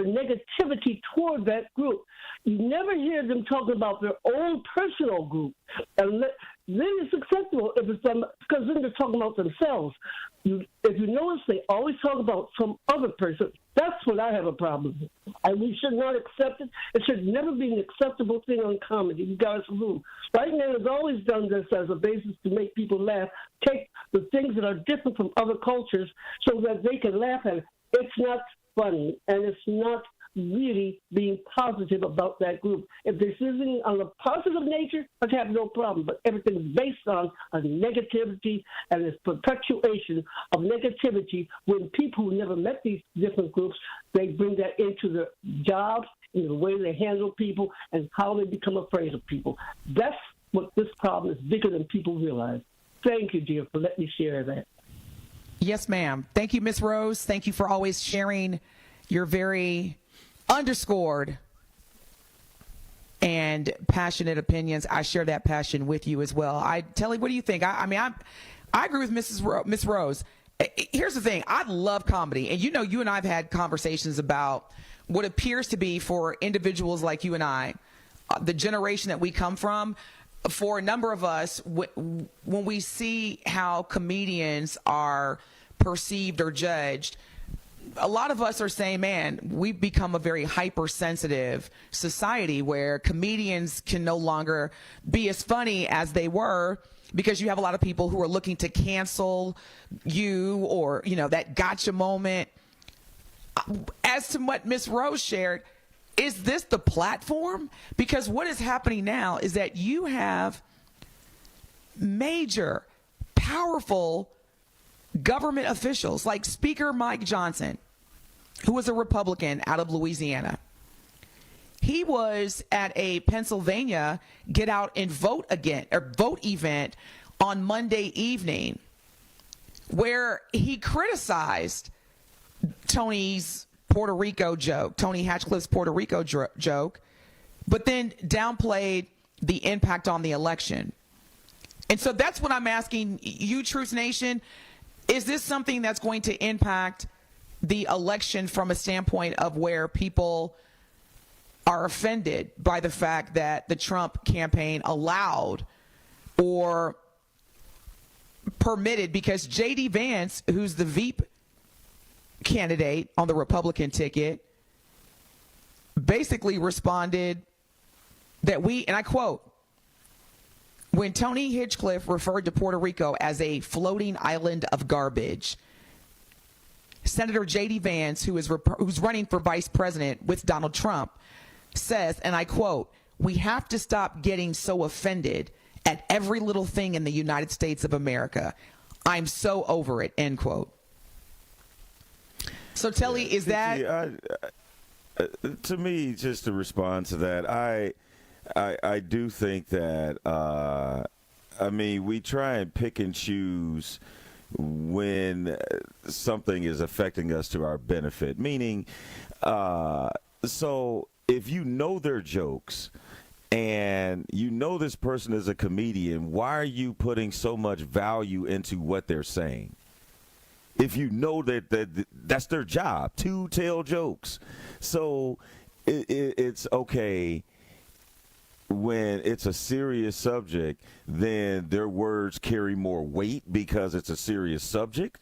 negativity toward that group. You never hear them talking about their own personal group. And then it's acceptable if it's them, because then they're talking about themselves. If you notice, they always talk about some other person. That's what I have a problem with. And we should not accept it. It should never be an acceptable thing on comedy. You guys rule. Right now, has always done this as a basis to make people laugh. Take the things that are different from other cultures so that they can laugh at it. It's not funny, and it's not really being positive about that group. If this isn't on a positive nature, I have no problem. But everything is based on a negativity and its perpetuation of negativity. When people who never met these different groups, they bring that into their jobs, in the way they handle people, and how they become afraid of people. That's what this problem is, bigger than people realize. Thank you, dear, for letting me share that. Yes, ma'am. Thank you, Miss Rose. Thank you for always sharing your very underscored and passionate opinions. I share that passion with you as well. Telly, what do you think? I agree with Miss Rose. Here's the thing. I love comedy. And you and I have had conversations about what appears to be, for individuals like you and I, the generation that we come from. For a number of us, when we see how comedians are perceived or judged, a lot of us are saying, man, we've become a very hypersensitive society where comedians can no longer be as funny as they were, because you have a lot of people who are looking to cancel you, or, that gotcha moment. As to what Miss Rose shared, is this the platform? Because what is happening now is that you have major, powerful government officials like Speaker Mike Johnson, who was a Republican out of Louisiana. He was at a Pennsylvania Get Out and Vote event on Monday evening, where he criticized Tony Hinchcliffe's Puerto Rico joke, but then downplayed the impact on the election. And so that's what I'm asking you, Truth Nation. Is this something that's going to impact the election from a standpoint of where people are offended by the fact that the Trump campaign allowed or permitted, because J.D. Vance, who's the Veep candidate on the Republican ticket, basically responded that and I quote, when Tony Hinchcliffe referred to Puerto Rico as a floating island of garbage, Senator J.D. Vance, who's running for vice president with Donald Trump, says, and I quote, "We have to stop getting so offended at every little thing in the United States of America. I'm so over it," end quote. So, Telly, is that... to me, just to respond to that, I do think that, I mean, we try and pick and choose when something is affecting us to our benefit, meaning, so if you know their jokes and you know this person is a comedian, why are you putting so much value into what they're saying? If you know that that's their job, to tell jokes. So it's okay when it's a serious subject, then their words carry more weight because it's a serious subject?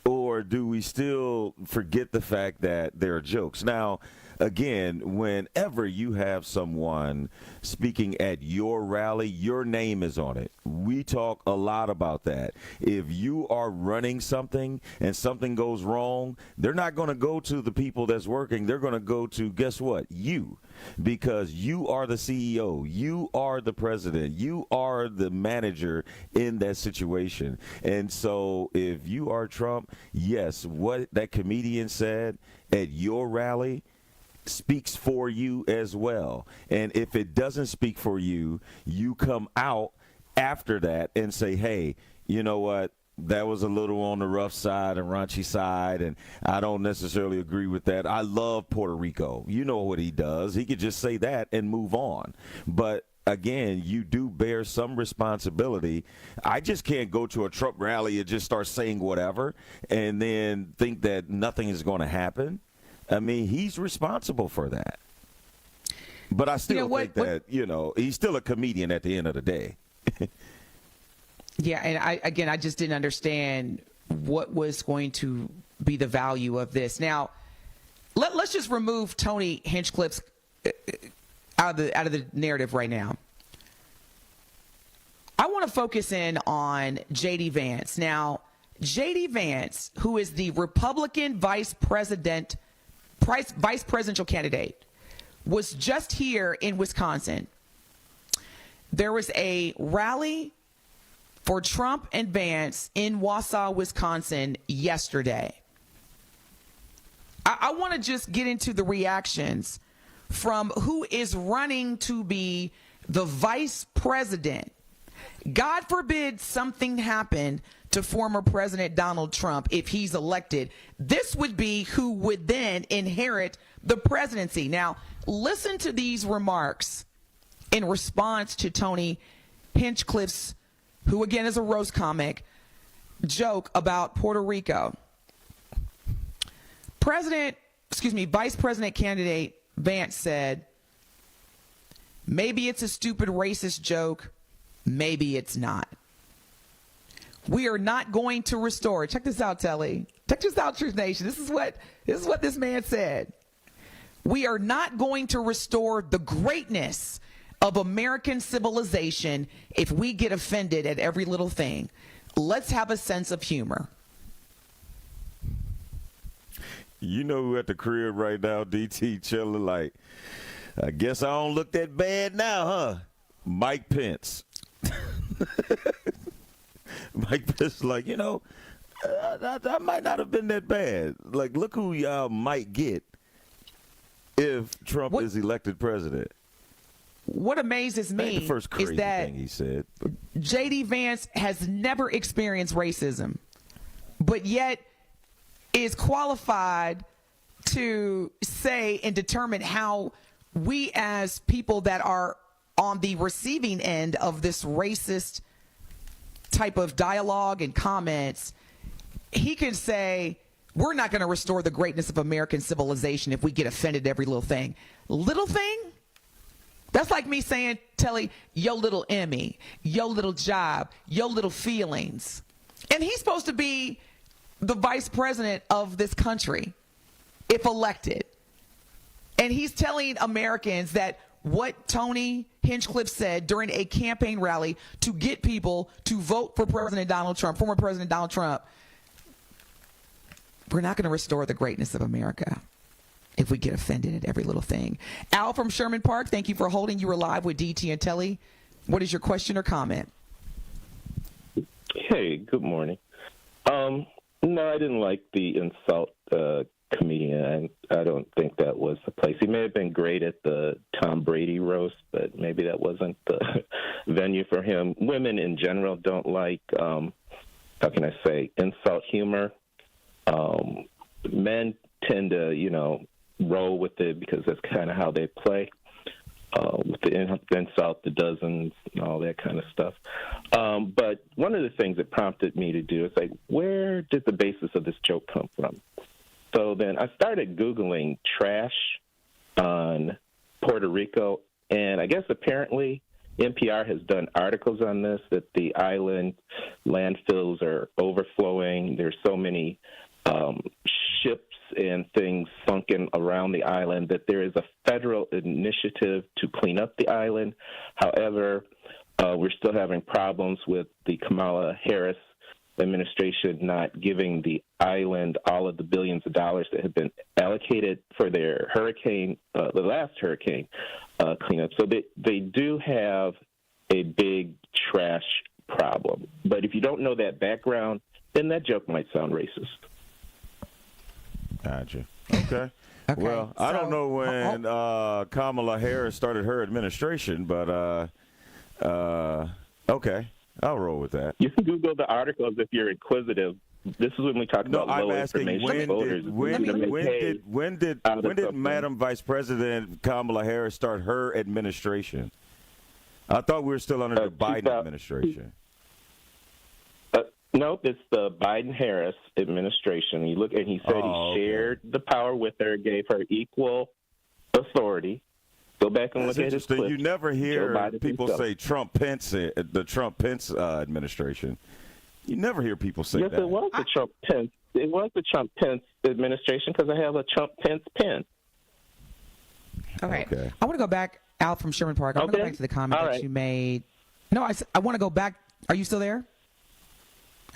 Or do we still forget the fact that they're jokes? Now, again, whenever you have someone speaking at your rally, your name is on it. We talk a lot about that. If you are running something and something goes wrong, they're not going to go to the people that's working. They're going to go to, guess what? You. Because you are the CEO. You are the president. You are the manager in that situation. And so if you are Trump, yes, what that comedian said at your rally speaks for you as well. And if it doesn't speak for you, you come out after that and say, hey, you know what? That was a little on the rough side and raunchy side, and I don't necessarily agree with that. I love Puerto Rico. You know what he does. He could just say that and move on. But again, you do bear some responsibility. I just can't go to a Trump rally and just start saying whatever and then think that nothing is going to happen. I mean, he's responsible for that. But I still think that, he's still a comedian at the end of the day. Yeah, and I just didn't understand what was going to be the value of this. Now, let's just remove Tony Hinchcliffe's out of the narrative right now. I want to focus in on J.D. Vance. Now, J.D. Vance, who is the Republican vice presidential candidate, was just here in Wisconsin. There was a rally for Trump and Vance in Waukesha, Wisconsin yesterday. I want to just get into the reactions from who is running to be the vice president. God forbid something happened to former President Donald Trump if he's elected. This would be who would then inherit the presidency. Now, listen to these remarks in response to Tony Hinchcliffe's, who again is a roast comic, joke about Puerto Rico. Vice President candidate Vance said, maybe it's a stupid racist joke, maybe it's not. We are not going to restore. Check this out, Telly. Check this out, Truth Nation. This is what this man said. We are not going to restore the greatness of American civilization if we get offended at every little thing. Let's have a sense of humor. You know who at the crib right now, DT, chilling like, I guess I don't look that bad now, huh? Mike Pence. Mike Pence like, I might not have been that bad. Like, look who y'all might get if Trump is elected president. What amazes me the first crazy is that thing he said. J.D. Vance has never experienced racism, but yet is qualified to say and determine how we as people that are on the receiving end of this racist type of dialogue and comments he could say, we're not going to restore the greatness of American civilization if we get offended at every little thing. Little thing? That's like me saying, Telly, yo little Emmy, yo little job, yo little feelings. And he's supposed to be the vice president of this country, if elected. And he's telling Americans that what Tony Hinchcliffe said during a campaign rally to get people to vote for President Donald Trump, former President Donald Trump, we're not going to restore the greatness of America if we get offended at every little thing. Al from Sherman Park, thank you for holding. You were live with DT and Telly. What is your question or comment? Hey, good morning. No, I didn't like the insult comedian. I don't think that was the place. He may have been great at the Tom Brady roast, but maybe that wasn't the venue for him. Women in general don't like, how can I say, insult humor. Men tend to, roll with it because that's kind of how they play. With the insult, the dozens, and all that kind of stuff. But one of the things that prompted me to do is like, where did the basis of this joke come from? So then I started Googling trash on Puerto Rico, and I guess apparently NPR has done articles on this, that the island landfills are overflowing. There's so many ships and things sunken around the island that there is a federal initiative to clean up the island. However, we're still having problems with the Kamala Harris administration not giving the island all of the billions of dollars that have been allocated for their hurricane, the last hurricane cleanup. So they do have a big trash problem. But if you don't know that background, then that joke might sound racist. Gotcha. Okay. Well, I don't know when Kamala Harris started her administration, but okay. I'll roll with that. You can Google the articles if you're inquisitive. This is when we talk about low information voters. When did Madam Vice President Kamala Harris start her administration? I thought we were still under the Biden administration. Nope, it's the Biden-Harris administration. You look, and he said he shared the power with her, gave her equal authority. Go back and look at his clips. You never hear people say Trump-Pence, the Trump-Pence administration. You never hear people say that. Yes, it was the Trump-Pence. It was the Trump-Pence administration because I have a Trump-Pence pen. Okay. I want to go back, Al from Sherman Park. I want to go back to the comment that you made. No, I want to go back. Are you still there?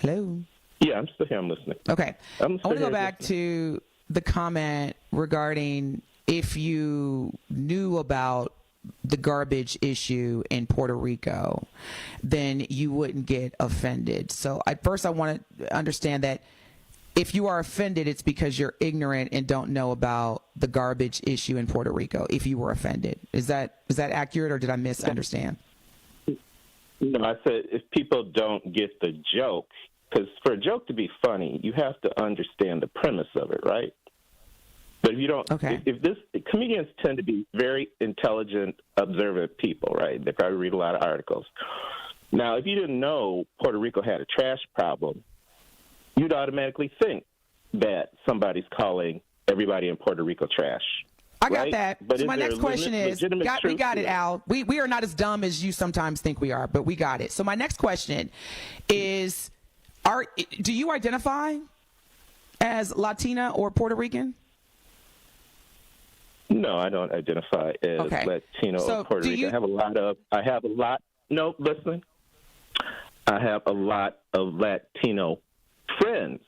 Hello? Yeah, I'm still here. I'm listening. Okay. I want to go back to the comment regarding if you knew about the garbage issue in Puerto Rico, then you wouldn't get offended. So I want to understand that if you are offended, it's because you're ignorant and don't know about the garbage issue in Puerto Rico, if you were offended. Is that accurate, or did I misunderstand? No, I said if people don't get the joke, because for a joke to be funny, you have to understand the premise of it, right? But if you don't, comedians tend to be very intelligent, observant people, right? They probably read a lot of articles. Now, if you didn't know Puerto Rico had a trash problem, you'd automatically think that somebody's calling everybody in Puerto Rico trash. I got that. But so my next question is, we got it, Al. We are not as dumb as you sometimes think we are, but we got it. So my next question is, do you identify as Latina or Puerto Rican? No, I don't identify as Latino or Puerto Rican. I have a lot of Latino friends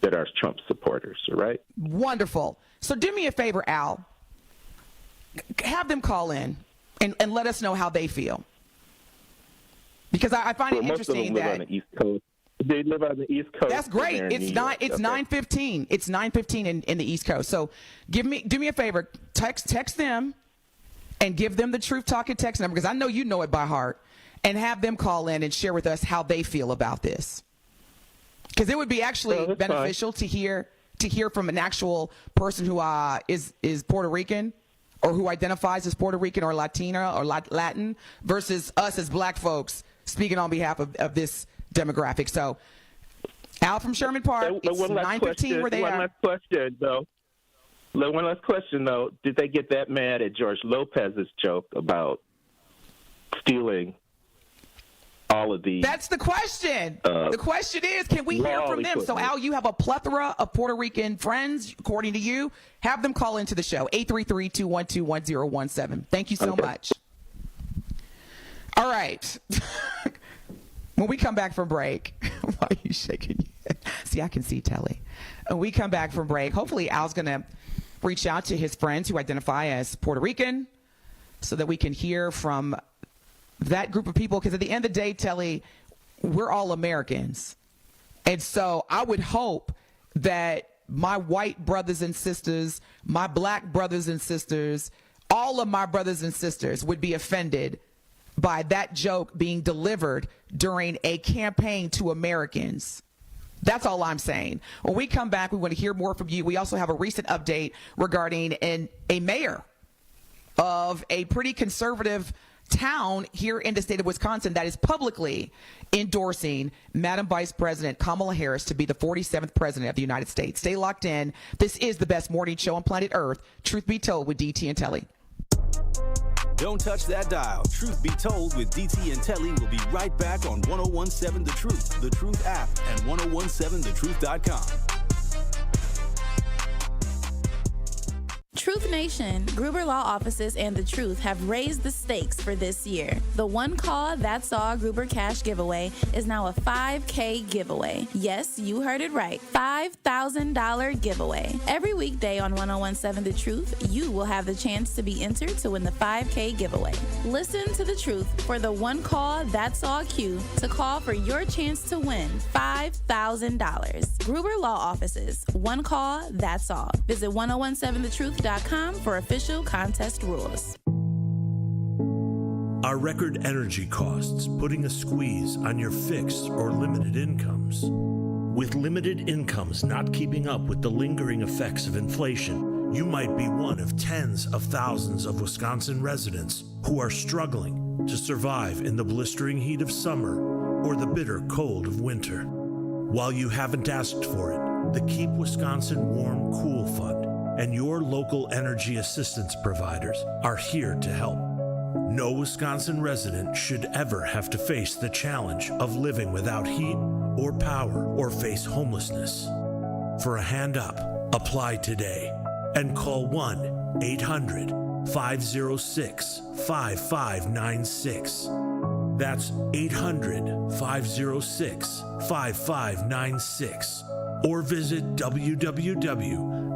that are Trump supporters, right? Wonderful. So do me a favor, Al. Have them call in and let us know how they feel. Because I find it interesting that live on the East Coast. They live on the East Coast. That's great. It's 9:15. It's 9:15 in the East Coast. So do me a favor. Text them and give them the Truth Talking text number, because I know you know it by heart, and have them call in and share with us how they feel about this. Because it would be actually beneficial to hear from an actual person who is Puerto Rican, or who identifies as Puerto Rican or Latina or Latin, versus us as black folks speaking on behalf of this demographic. So Al from Sherman Park. It's 9:15. We're there. One last question, though. Did they get that mad at George Lopez's joke about stealing all of the... That's the question. The question is, can we hear from them? So, Al, you have a plethora of Puerto Rican friends, according to you. Have them call into the show, 833-212-1017. Thank you so much. All right. When we come back from break, why are you shaking your head? See, I can see Telly. When we come back from break, hopefully Al's going to reach out to his friends who identify as Puerto Rican so that we can hear from that group of people. Because at the end of the day, Telly, we're all Americans. And so I would hope that my white brothers and sisters, my black brothers and sisters, all of my brothers and sisters would be offended by that joke being delivered during a campaign to Americans. That's all I'm saying. When we come back, we want to hear more from you. We also have a recent update regarding a mayor of a pretty conservative town here in the state of Wisconsin that is publicly endorsing Madam Vice President Kamala Harris to be the 47th president of the United States. Stay locked in. This is the best morning show on planet Earth, Truth Be Told with DT and Telly. Don't touch that dial. Truth Be Told with DT and Telly will be right back on 1017 The Truth app, and 1017thetruth.com. Truth Nation, Gruber Law Offices and The Truth have raised the stakes for this year. The One Call That's All Gruber Cash giveaway is now a $5K giveaway. Yes, you heard it right. $5,000 giveaway. Every weekday on 1017 The Truth, you will have the chance to be entered to win the $5K giveaway. Listen to The Truth for the One Call That's All cue to call for your chance to win $5,000. Gruber Law Offices, One Call That's All. Visit 1017thetruth.com for official contest rules. Are record energy costs putting a squeeze on your fixed or limited incomes? With limited incomes not keeping up with the lingering effects of inflation, you might be one of tens of thousands of Wisconsin residents who are struggling to survive in the blistering heat of summer or the bitter cold of winter. While you haven't asked for it, the Keep Wisconsin Warm Cool Fund and your local energy assistance providers are here to help. No Wisconsin resident should ever have to face the challenge of living without heat or power or face homelessness. For a hand up, apply today and call 1-800-506-5596. That's 800-506-5596. Or visit www.kwwf.org.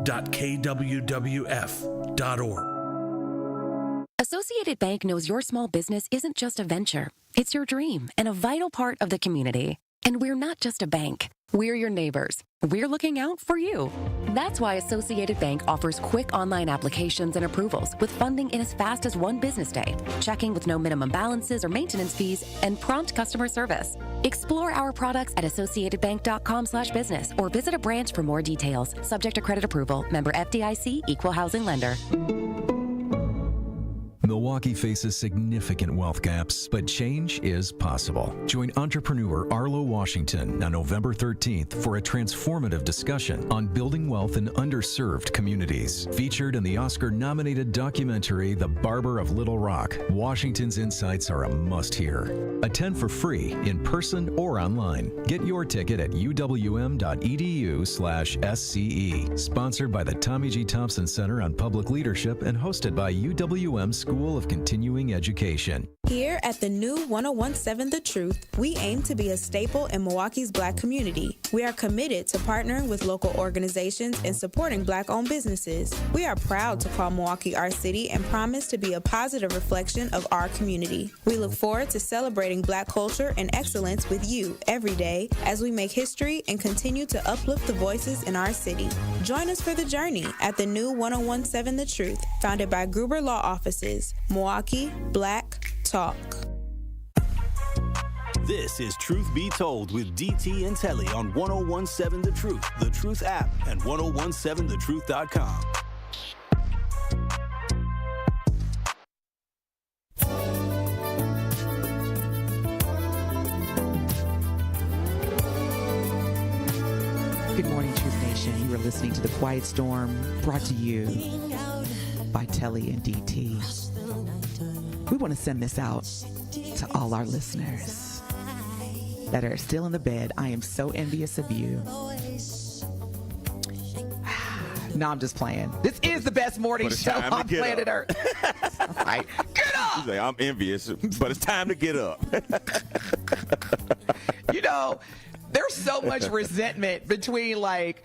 Associated Bank knows your small business isn't just a venture. It's your dream and a vital part of the community. And we're not just a bank. We're your neighbors. We're looking out for you. That's why Associated Bank offers quick online applications and approvals with funding in as fast as one business day, checking with no minimum balances or maintenance fees, and prompt customer service. Explore our products at associatedbank.com/business or visit a branch for more details. Subject to credit approval. Member FDIC, Equal Housing Lender. Milwaukee faces significant wealth gaps, but change is possible. Join entrepreneur Arlo Washington on November 13th for a transformative discussion on building wealth in underserved communities. Featured in the Oscar-nominated documentary The Barber of Little Rock, Washington's insights are a must-hear. Attend for free, in person or online. Get your ticket at uwm.edu/SCE. Sponsored by the Tommy G. Thompson Center on Public Leadership and hosted by UWM School of Continuing Education. Here at the new 1017 The Truth, we aim to be a staple in Milwaukee's Black community. We are committed to partnering with local organizations and supporting Black-owned businesses. We are proud to call Milwaukee our city and promise to be a positive reflection of our community. We look forward to celebrating Black culture and excellence with you every day as we make history and continue to uplift the voices in our city. Join us for the journey at the new 1017 The Truth, founded by Gruber Law Offices. Milwaukee Black Talk. This is Truth Be Told with DT and Telly on 1017 The Truth app, and 1017thetruth.com. Nation. You are listening to The Quiet Storm, brought to you by Telly and DT. We want to send this out to all our listeners that are still in the bed. I am so envious of you. No, I'm just playing. This is the best morning show on planet Earth. All right, get up! He's like, I'm envious, but it's time to get up. You know, there's so much resentment between, like,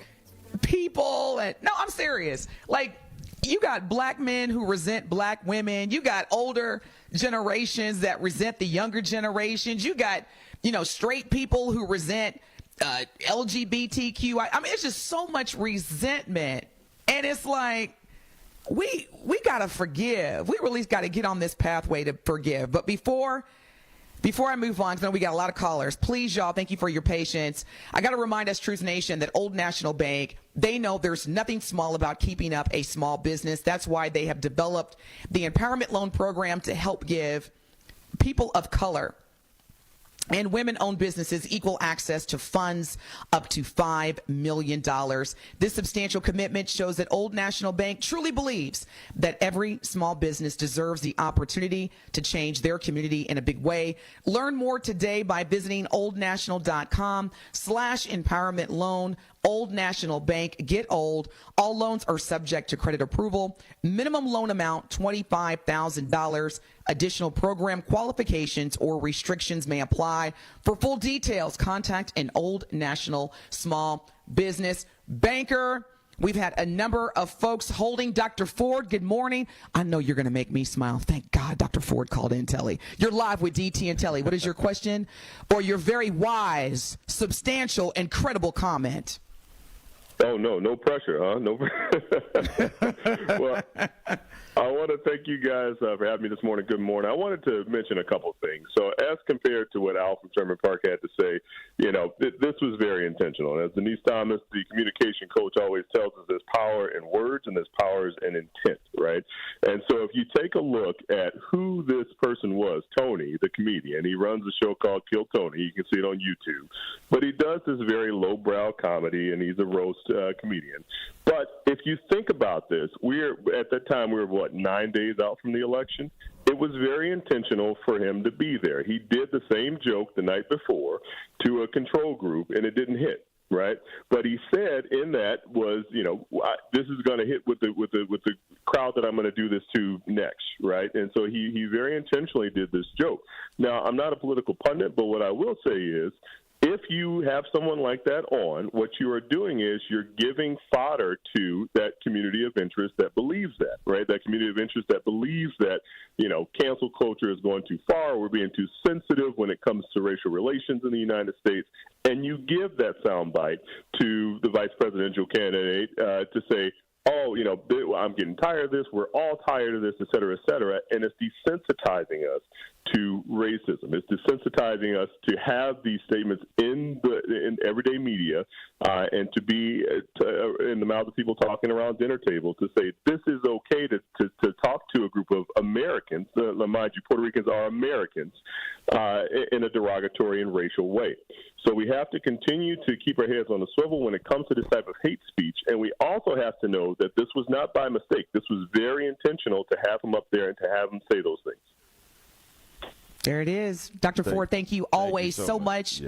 people and... No, I'm serious. Like, you got black men who resent black women. You got older generations that resent the younger generations. You got, you know, straight people who resent LGBTQI. I mean, it's just so much resentment. And it's like, we got to forgive. We really got to get on this pathway to forgive. But before I move on, because I know we got a lot of callers, please, y'all, thank you for your patience. I got to remind us, Truth Nation, that Old National Bank, they know there's nothing small about keeping up a small business. That's why they have developed the Empowerment Loan Program to help give people of color and women-owned businesses equal access to funds up to $5 million. This substantial commitment shows that Old National Bank truly believes that every small business deserves the opportunity to change their community in a big way. Learn more today by visiting oldnational.com/empowerment loan. Old National Bank. Get old. All loans are subject to credit approval. Minimum loan amount, $25,000. Additional program qualifications or restrictions may apply. For full details, contact an Old National small business banker. We've had a number of folks holding. Dr. Ford, good morning. I know you're going to make me smile. Thank God Dr. Ford called in, Telly. You're live with DT and Telly. What is your question or your very wise, substantial, and credible comment? Oh, no pressure, huh? No. Well, I want to thank you guys for having me this morning. Good morning. I wanted to mention a couple of things. So as compared to what Al from Sherman Park had to say, you know, this was very intentional. And as Denise Thomas, the communication coach, always tells us, there's power in words and there's power in intent, right? And so if you take a look at who this person was, Tony, the comedian, he runs a show called Kill Tony. You can see it on YouTube. But he does this very lowbrow comedy, and he's a roast comedian. But if you think about this, at that time, we were, 9 days out from the election? It was very intentional for him to be there. He did the same joke the night before to a control group, and it didn't hit, right? But he said in that was, you know, this is going to hit with the crowd that I'm going to do this to next, right? And so he very intentionally did this joke. Now, I'm not a political pundit, but what I will say is, if you have someone like that on, what you are doing is you're giving fodder to that community of interest that believes that, right? That community of interest that believes that, you know, cancel culture is going too far, we're being too sensitive when it comes to racial relations in the United States, and you give that soundbite to the vice presidential candidate to say, oh, you know, I'm getting tired of this, we're all tired of this, et cetera, and it's desensitizing us to racism. It's desensitizing us to have these statements in everyday media and to be in the mouths of people talking around dinner tables to say this is okay to talk to a group of Americans, mind you, Puerto Ricans are Americans, in a derogatory and racial way. So we have to continue to keep our heads on the swivel when it comes to this type of hate speech, and we also have to know that this was not by mistake. This was very intentional to have him up there and to have him say those things. There it is. Dr. Ford, thank you always so much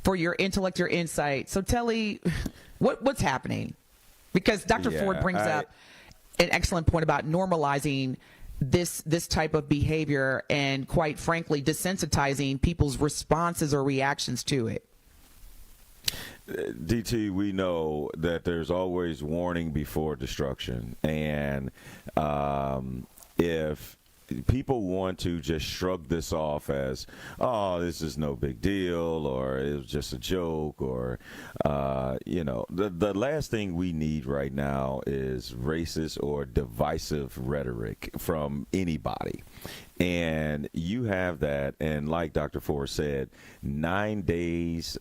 for your intellect, your insight. So, Telly, what's happening? Because Dr. Ford brings up an excellent point about normalizing this type of behavior and, quite frankly, desensitizing people's responses or reactions to it. DT, we know that there's always warning before destruction. And if people want to just shrug this off as, oh, this is no big deal, or it was just a joke, or, you know, the last thing we need right now is racist or divisive rhetoric from anybody. And you have that, and like Dr. Ford said, 9 days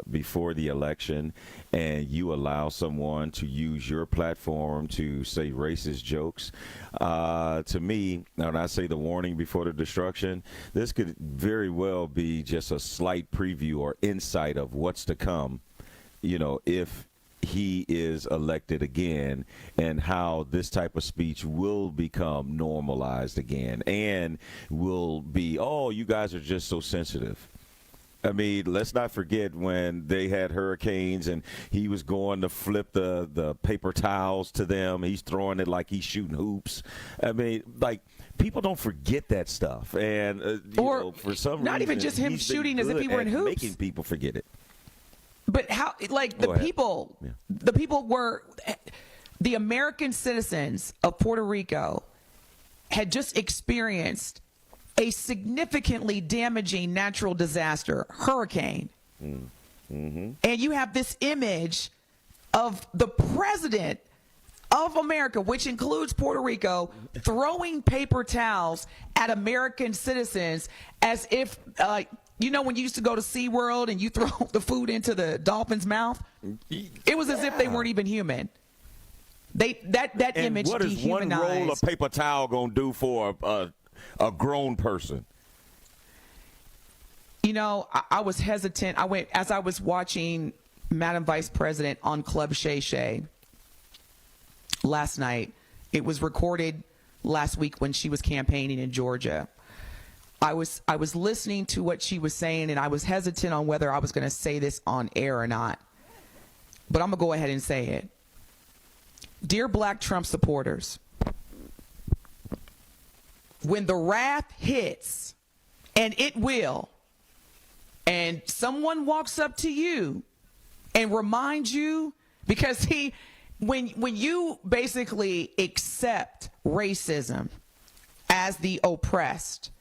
before the election, and you allow someone to use your platform to say racist jokes. To me, when I say the warning before the destruction, this could very well be just a slight preview or insight of what's to come, you know, if he is elected again, and how this type of speech will become normalized again and will be, oh, you guys are just so sensitive. I mean, let's not forget when they had hurricanes and he was going to flip the paper towels to them. He's throwing it like he's shooting hoops. I mean, like, people don't forget that stuff. And for some reason, not even just him shooting as if he were in hoops. Making people forget it. But how, like, the people were, the American citizens of Puerto Rico had just experienced a significantly damaging natural disaster, hurricane. Mm-hmm. And you have this image of the president of America, which includes Puerto Rico, throwing paper towels at American citizens as if, you know, when you used to go to SeaWorld and you throw the food into the dolphin's mouth? It was as if they weren't even human. That image what is one roll of paper towel going to do for a grown person? You know, I was hesitant. As I was watching Madam Vice President on Club Shay Shay last night. It was recorded last week when she was campaigning in Georgia. I was listening to what she was saying, and I was hesitant on whether I was going to say this on air or not. But I'm going to go ahead and say it. Dear Black Trump supporters, when the wrath hits, and it will, and someone walks up to you and reminds you, because when you basically accept racism as the oppressed,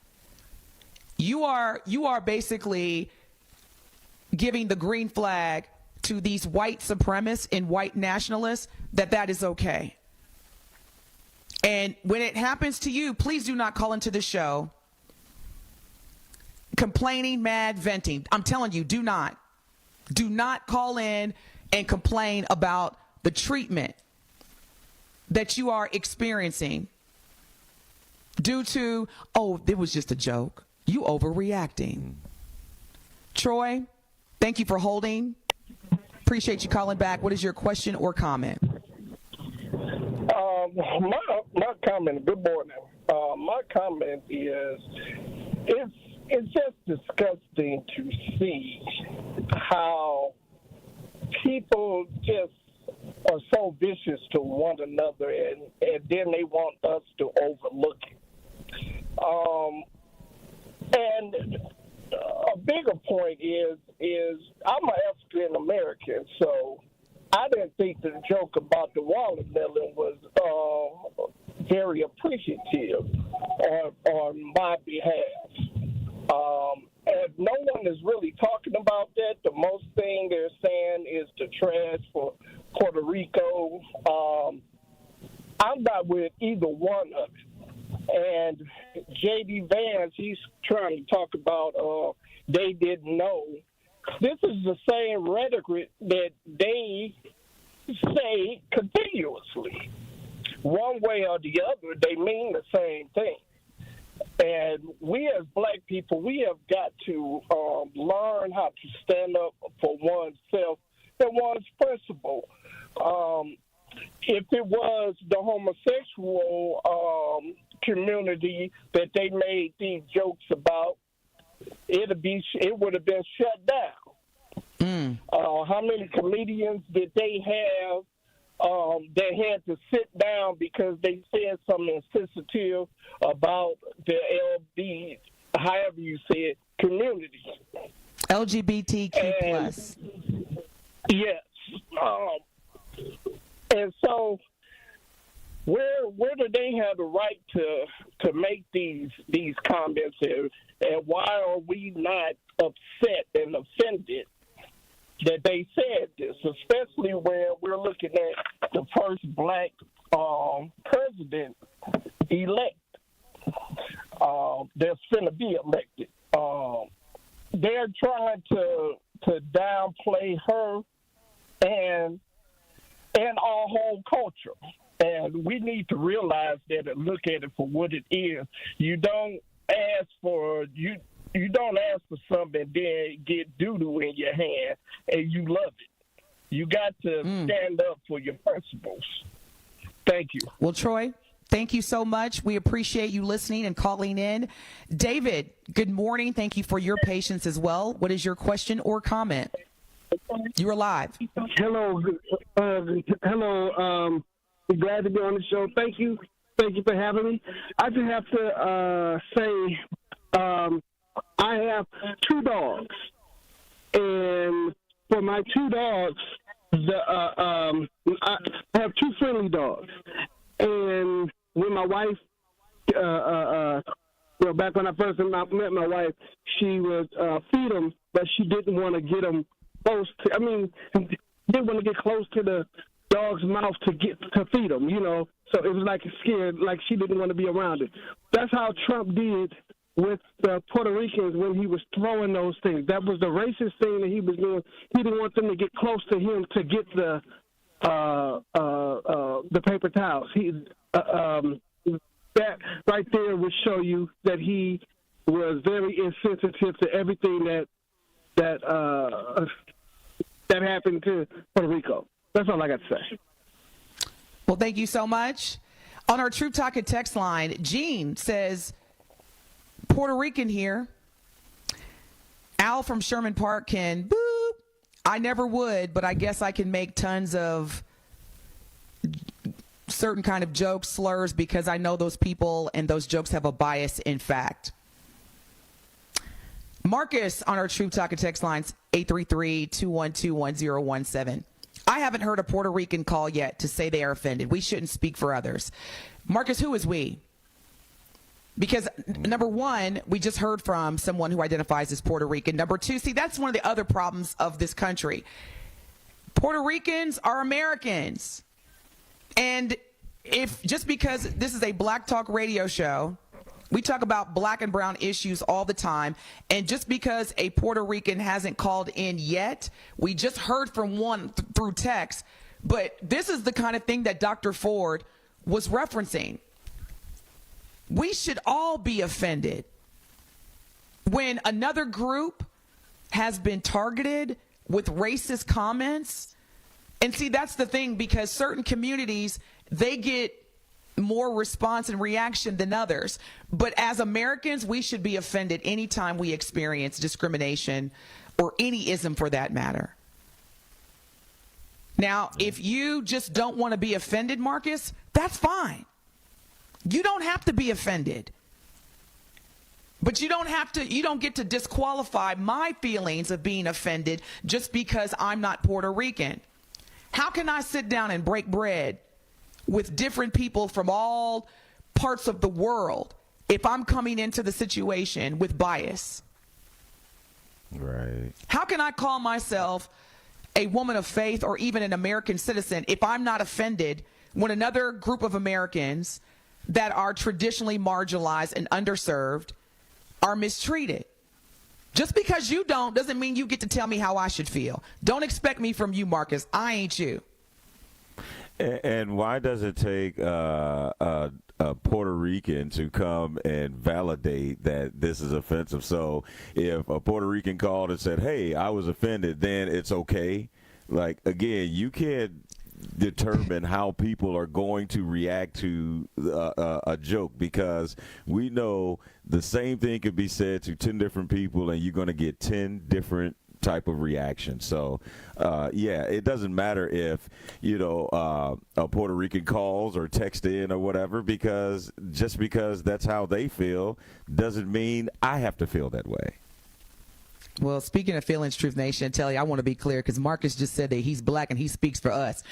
you are basically giving the green flag to these white supremacists and white nationalists that is okay. And when it happens to you, please do not call into the show complaining, mad, venting. I'm telling you, do not call in and complain about the treatment that you are experiencing due to, oh, it was just a joke. You overreacting. Troy, thank you for holding. Appreciate you calling back. What is your question or comment? My comment, good morning. My comment is, it's just disgusting to see how people just are so vicious to one another, and then they want us to overlook it. And a bigger point is I'm an African American, so I didn't think the joke about the watermelon was very appreciative on my behalf. And no one is really talking about that. The most thing they're saying is the trash for Puerto Rico. I'm not with either one of it. And J.D. Vance, he's trying to talk about they didn't know. This is the same rhetoric that they say continuously. One way or the other, they mean the same thing. And we as black people, we have got to learn how to stand up for oneself and one's principle. If it was the homosexual community that they made these jokes about, it would have been shut down. How many comedians did they have that had to sit down because they said something insensitive about the LB, however you say it, community? LGBTQ plus. Yes. And so where do they have the right to make these comments, and why are we not upset and offended that they said this, especially when we're looking at the first black president elect that's going to be elected? They're trying to downplay her and our whole culture. And we need to realize that and look at it for what it is. You don't ask for something and then get doo-doo in your hand and you love it. You got to stand up for your principles. Thank you. Well, Troy, thank you so much. We appreciate you listening and calling in. David, good morning. Thank you for your patience as well. What is your question or comment? You're live. Hello. Hello. Glad to be on the show. Thank you. Thank you for having me. I just have to say I have 2 dogs. And for my 2 dogs, I have 2 friendly dogs. And when my wife, back when I first met my wife, she would feed them, but she didn't want to get them close to, didn't want to get close to the dog's mouth to feed them, So it was like scared, like she didn't want to be around it. That's how Trump did with the Puerto Ricans when he was throwing those things. That was the racist thing that he was doing. He didn't want them to get close to him to get the paper towels. That right there would show you that he was very insensitive to everything that happened to Puerto Rico. That's all I got to say. Well, thank you so much. On our True Talking text line, Gene says, Puerto Rican here. Al from Sherman Park can, boop. I never would, but I guess I can make tons of certain kind of jokes, slurs, because I know those people and those jokes have a bias in fact. Marcus on our True Talking text lines, 833-212-1017. I haven't heard a Puerto Rican call yet to say they are offended. We shouldn't speak for others. Marcus, who is we? Because, number one, we just heard from someone who identifies as Puerto Rican. Number two, see, that's one of the other problems of this country. Puerto Ricans are Americans. And if just because this is a Black Talk radio show, we talk about black and brown issues all the time, and just because a Puerto Rican hasn't called in yet, we just heard from one through text, but this is the kind of thing that Dr. Ford was referencing. We should all be offended when another group has been targeted with racist comments. And see, that's the thing, because certain communities, they get more response and reaction than others. But as Americans, we should be offended anytime we experience discrimination or any ism for that matter. Now, if you just don't want to be offended, Marcus, that's fine. You don't have to be offended. But you don't get to disqualify my feelings of being offended just because I'm not Puerto Rican. How can I sit down and break bread with different people from all parts of the world if I'm coming into the situation with bias? Right. How can I call myself a woman of faith or even an American citizen if I'm not offended when another group of Americans that are traditionally marginalized and underserved are mistreated? Just because you don't doesn't mean you get to tell me how I should feel. Don't expect me from you, Marcus. I ain't you. And why does it take a Puerto Rican to come and validate that this is offensive? So if a Puerto Rican called and said, hey, I was offended, then it's okay? Like, again, you can't determine how people are going to react to a joke, because we know the same thing could be said to 10 different people and you're going to get 10 different type of reaction. So it doesn't matter if a Puerto Rican calls or texts in or whatever, because just because that's how they feel doesn't mean I have to feel that way. Well, speaking of feelings, Truth Nation, Telly, I want to be clear, because Marcus just said that he's black and he speaks for us.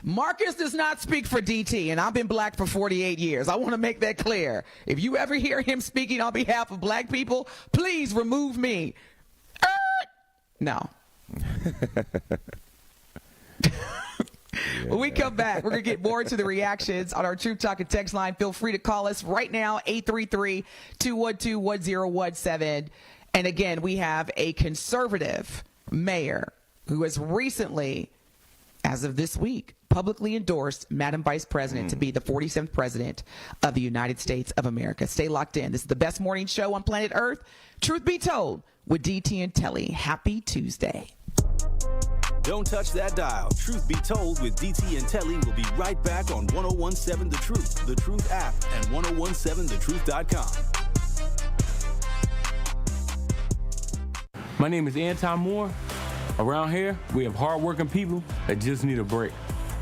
Marcus does not speak for DT, and I've been black for 48 years. I want to make that clear. If you ever hear him speaking on behalf of black people, please remove me. No. When we come back, we're going to get more into the reactions on our Truth Talking text line. Feel free to call us right now, 833-212-1017. And again, we have a conservative mayor who has recently, as of this week, publicly endorsed Madam Vice President to be the 47th president of the United States of America. Stay locked in. This is the best morning show on planet Earth. Truth be told, with DT and Telly. Happy Tuesday. Don't touch that dial. Truth Be Told with DT and Telly will be right back on 1017 The Truth, The Truth app, and 1017thetruth.com. My name is Anton Moore. Around here, we have hardworking people that just need a break.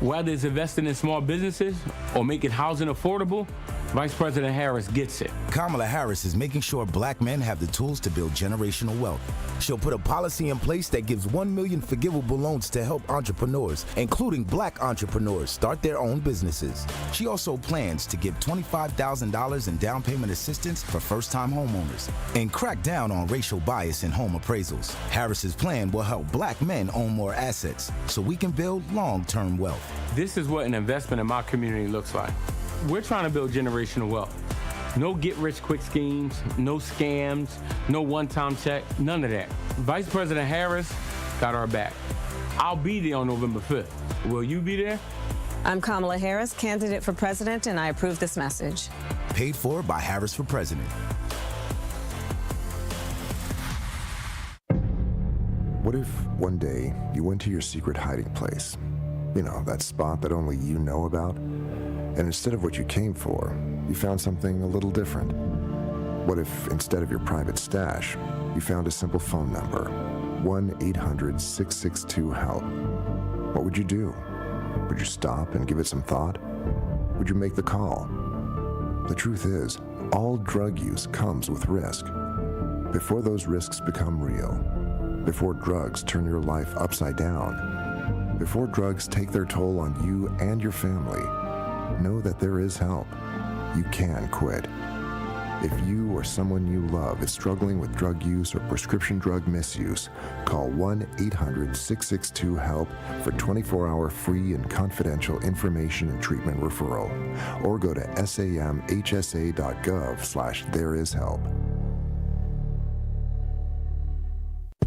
Whether it's investing in small businesses or making housing affordable, Vice President Harris gets it. Kamala Harris is making sure black men have the tools to build generational wealth. She'll put a policy in place that gives 1 million forgivable loans to help entrepreneurs, including black entrepreneurs, start their own businesses. She also plans to give $25,000 in down payment assistance for first-time homeowners and crack down on racial bias in home appraisals. Harris's plan will help black men own more assets so we can build long-term wealth. This is what an investment in my community looks like. We're trying to build generational wealth. No get-rich-quick schemes, no scams, no one-time check, none of that. Vice President Harris got our back. I'll be there on November 5th. Will you be there? I'm Kamala Harris, candidate for president, and I approve this message. Paid for by Harris for President. What if one day you went to your secret hiding place? You know, that spot that only you know about? And instead of what you came for, you found something a little different. What if instead of your private stash, you found a simple phone number, 1-800-662-HELP? What would you do? Would you stop and give it some thought? Would you make the call? The truth is, all drug use comes with risk. Before those risks become real, before drugs turn your life upside down, before drugs take their toll on you and your family, know that there is help. You can quit. If you or someone you love is struggling with drug use or prescription drug misuse, call 1-800-662-HELP for 24-hour free and confidential information and treatment referral, or go to samhsa.gov/thereishelp.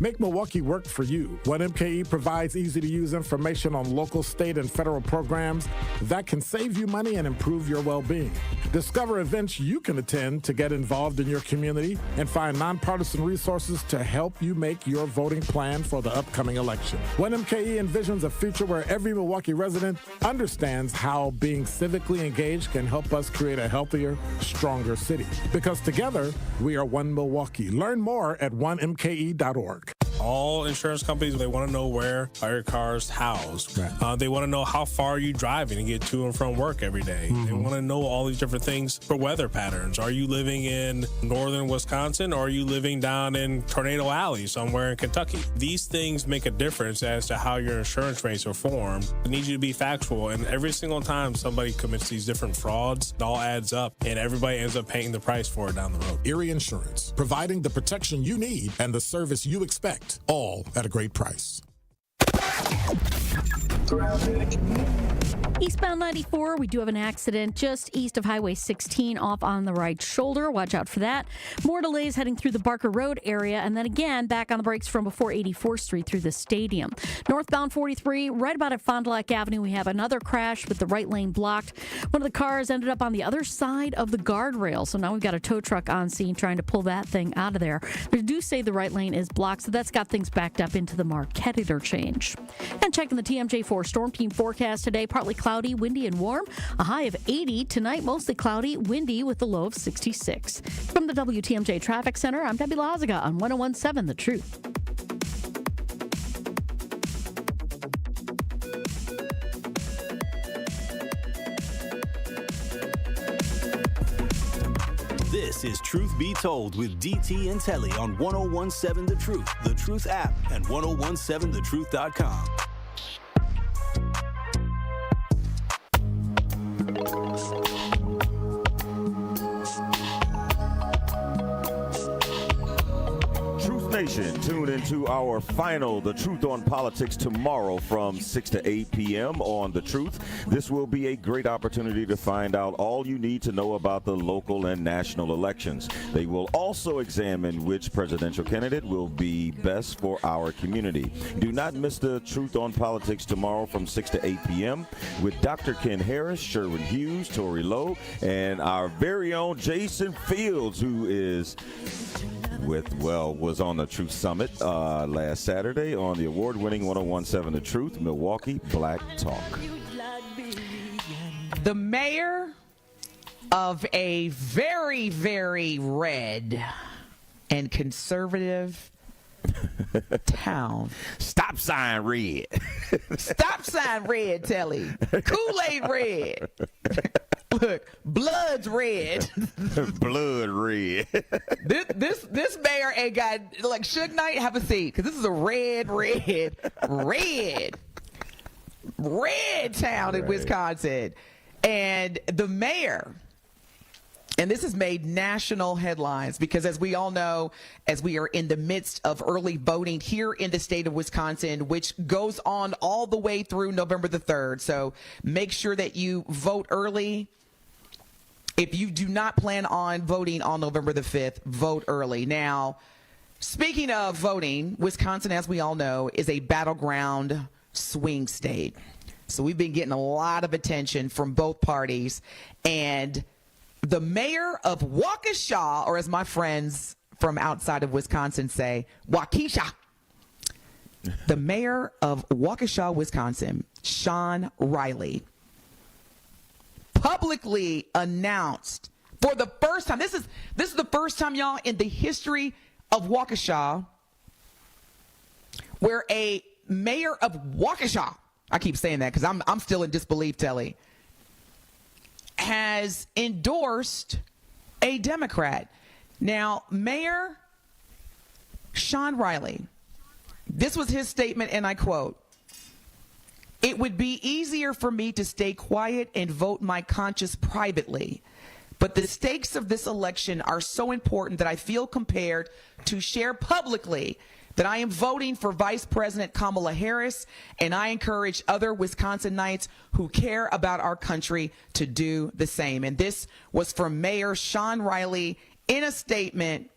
Make Milwaukee work for you. 1MKE provides easy-to-use information on local, state, and federal programs that can save you money and improve your well-being. Discover events you can attend to get involved in your community and find nonpartisan resources to help you make your voting plan for the upcoming election. 1MKE envisions a future where every Milwaukee resident understands how being civically engaged can help us create a healthier, stronger city. Because together, we are one Milwaukee. Learn more at 1mke.org. All insurance companies, they want to know where are your cars housed. Right. They want to know how far are you driving to get to and from work every day. Mm-hmm. They want to know all these different things for weather patterns. Are you living in northern Wisconsin, or are you living down in Tornado Alley somewhere in Kentucky? These things make a difference as to how your insurance rates are formed. It needs you to be factual, and every single time somebody commits these different frauds, it all adds up, and everybody ends up paying the price for it down the road. Erie Insurance, providing the protection you need and the service you expect, all at a great price. Eastbound 94, we do have an accident just east of Highway 16 off on the right shoulder. Watch out for that. More delays heading through the Barker Road area, and then again back on the brakes from before 84th Street through the stadium. Northbound 43, right about at Fond du Lac Avenue, we have another crash with the right lane blocked. One of the cars ended up on the other side of the guardrail, so now we've got a tow truck on scene trying to pull that thing out of there. They do say the right lane is blocked, so that's got things backed up into the Marquette interchange. And checking the TMJ4 Storm Team forecast today, partly cloudy, windy, and warm. A high of 80. Tonight, mostly cloudy, windy with a low of 66. From the WTMJ Traffic Center, I'm Debbie Lazaga on 1017 The Truth. This is Truth Be Told with DT and Telly on 1017 The Truth app, and 1017thetruth.com. Nation, tune into our final The Truth on Politics tomorrow from 6 to 8 p.m. on The Truth. This will be a great opportunity to find out all you need to know about the local and national elections. They will also examine which presidential candidate will be best for our community. Do not miss The Truth on Politics tomorrow from 6 to 8 p.m. with Dr. Ken Harris, Sherwin Hughes, Tori Lowe, and our very own Jason Fields, who is was on the Truth Summit last Saturday on the award-winning 101.7 The Truth, Milwaukee Black Talk. The mayor of a very, very red and conservative town. Stop sign red. Stop sign red, Telly. Kool-Aid red. Look, blood's red. Blood red. This mayor ain't got, like, Suge Knight, have a seat, because this is a red town in Wisconsin. And the mayor, and this has made national headlines because, as we all know, as we are in the midst of early voting here in the state of Wisconsin, which goes on all the way through November the 3rd. So make sure that you vote early. If you do not plan on voting on November the 5th, vote early. Now, speaking of voting, Wisconsin, as we all know, is a battleground swing state. So we've been getting a lot of attention from both parties. And the mayor of Waukesha, or as my friends from outside of Wisconsin say, Waukesha. The mayor of Waukesha, Wisconsin, Sean Riley, publicly announced for the first time, this is the first time, y'all, in the history of Waukesha, where a mayor of Waukesha, I keep saying that because I'm still in disbelief, Telly, has endorsed a Democrat. Now, Mayor Sean Riley, this was his statement, and I quote, "It would be easier for me to stay quiet and vote my conscience privately, but the stakes of this election are so important that I feel compelled to share publicly that I am voting for Vice President Kamala Harris, and I encourage other Wisconsinites who care about our country to do the same." And this was from Mayor Sean Riley in a statement,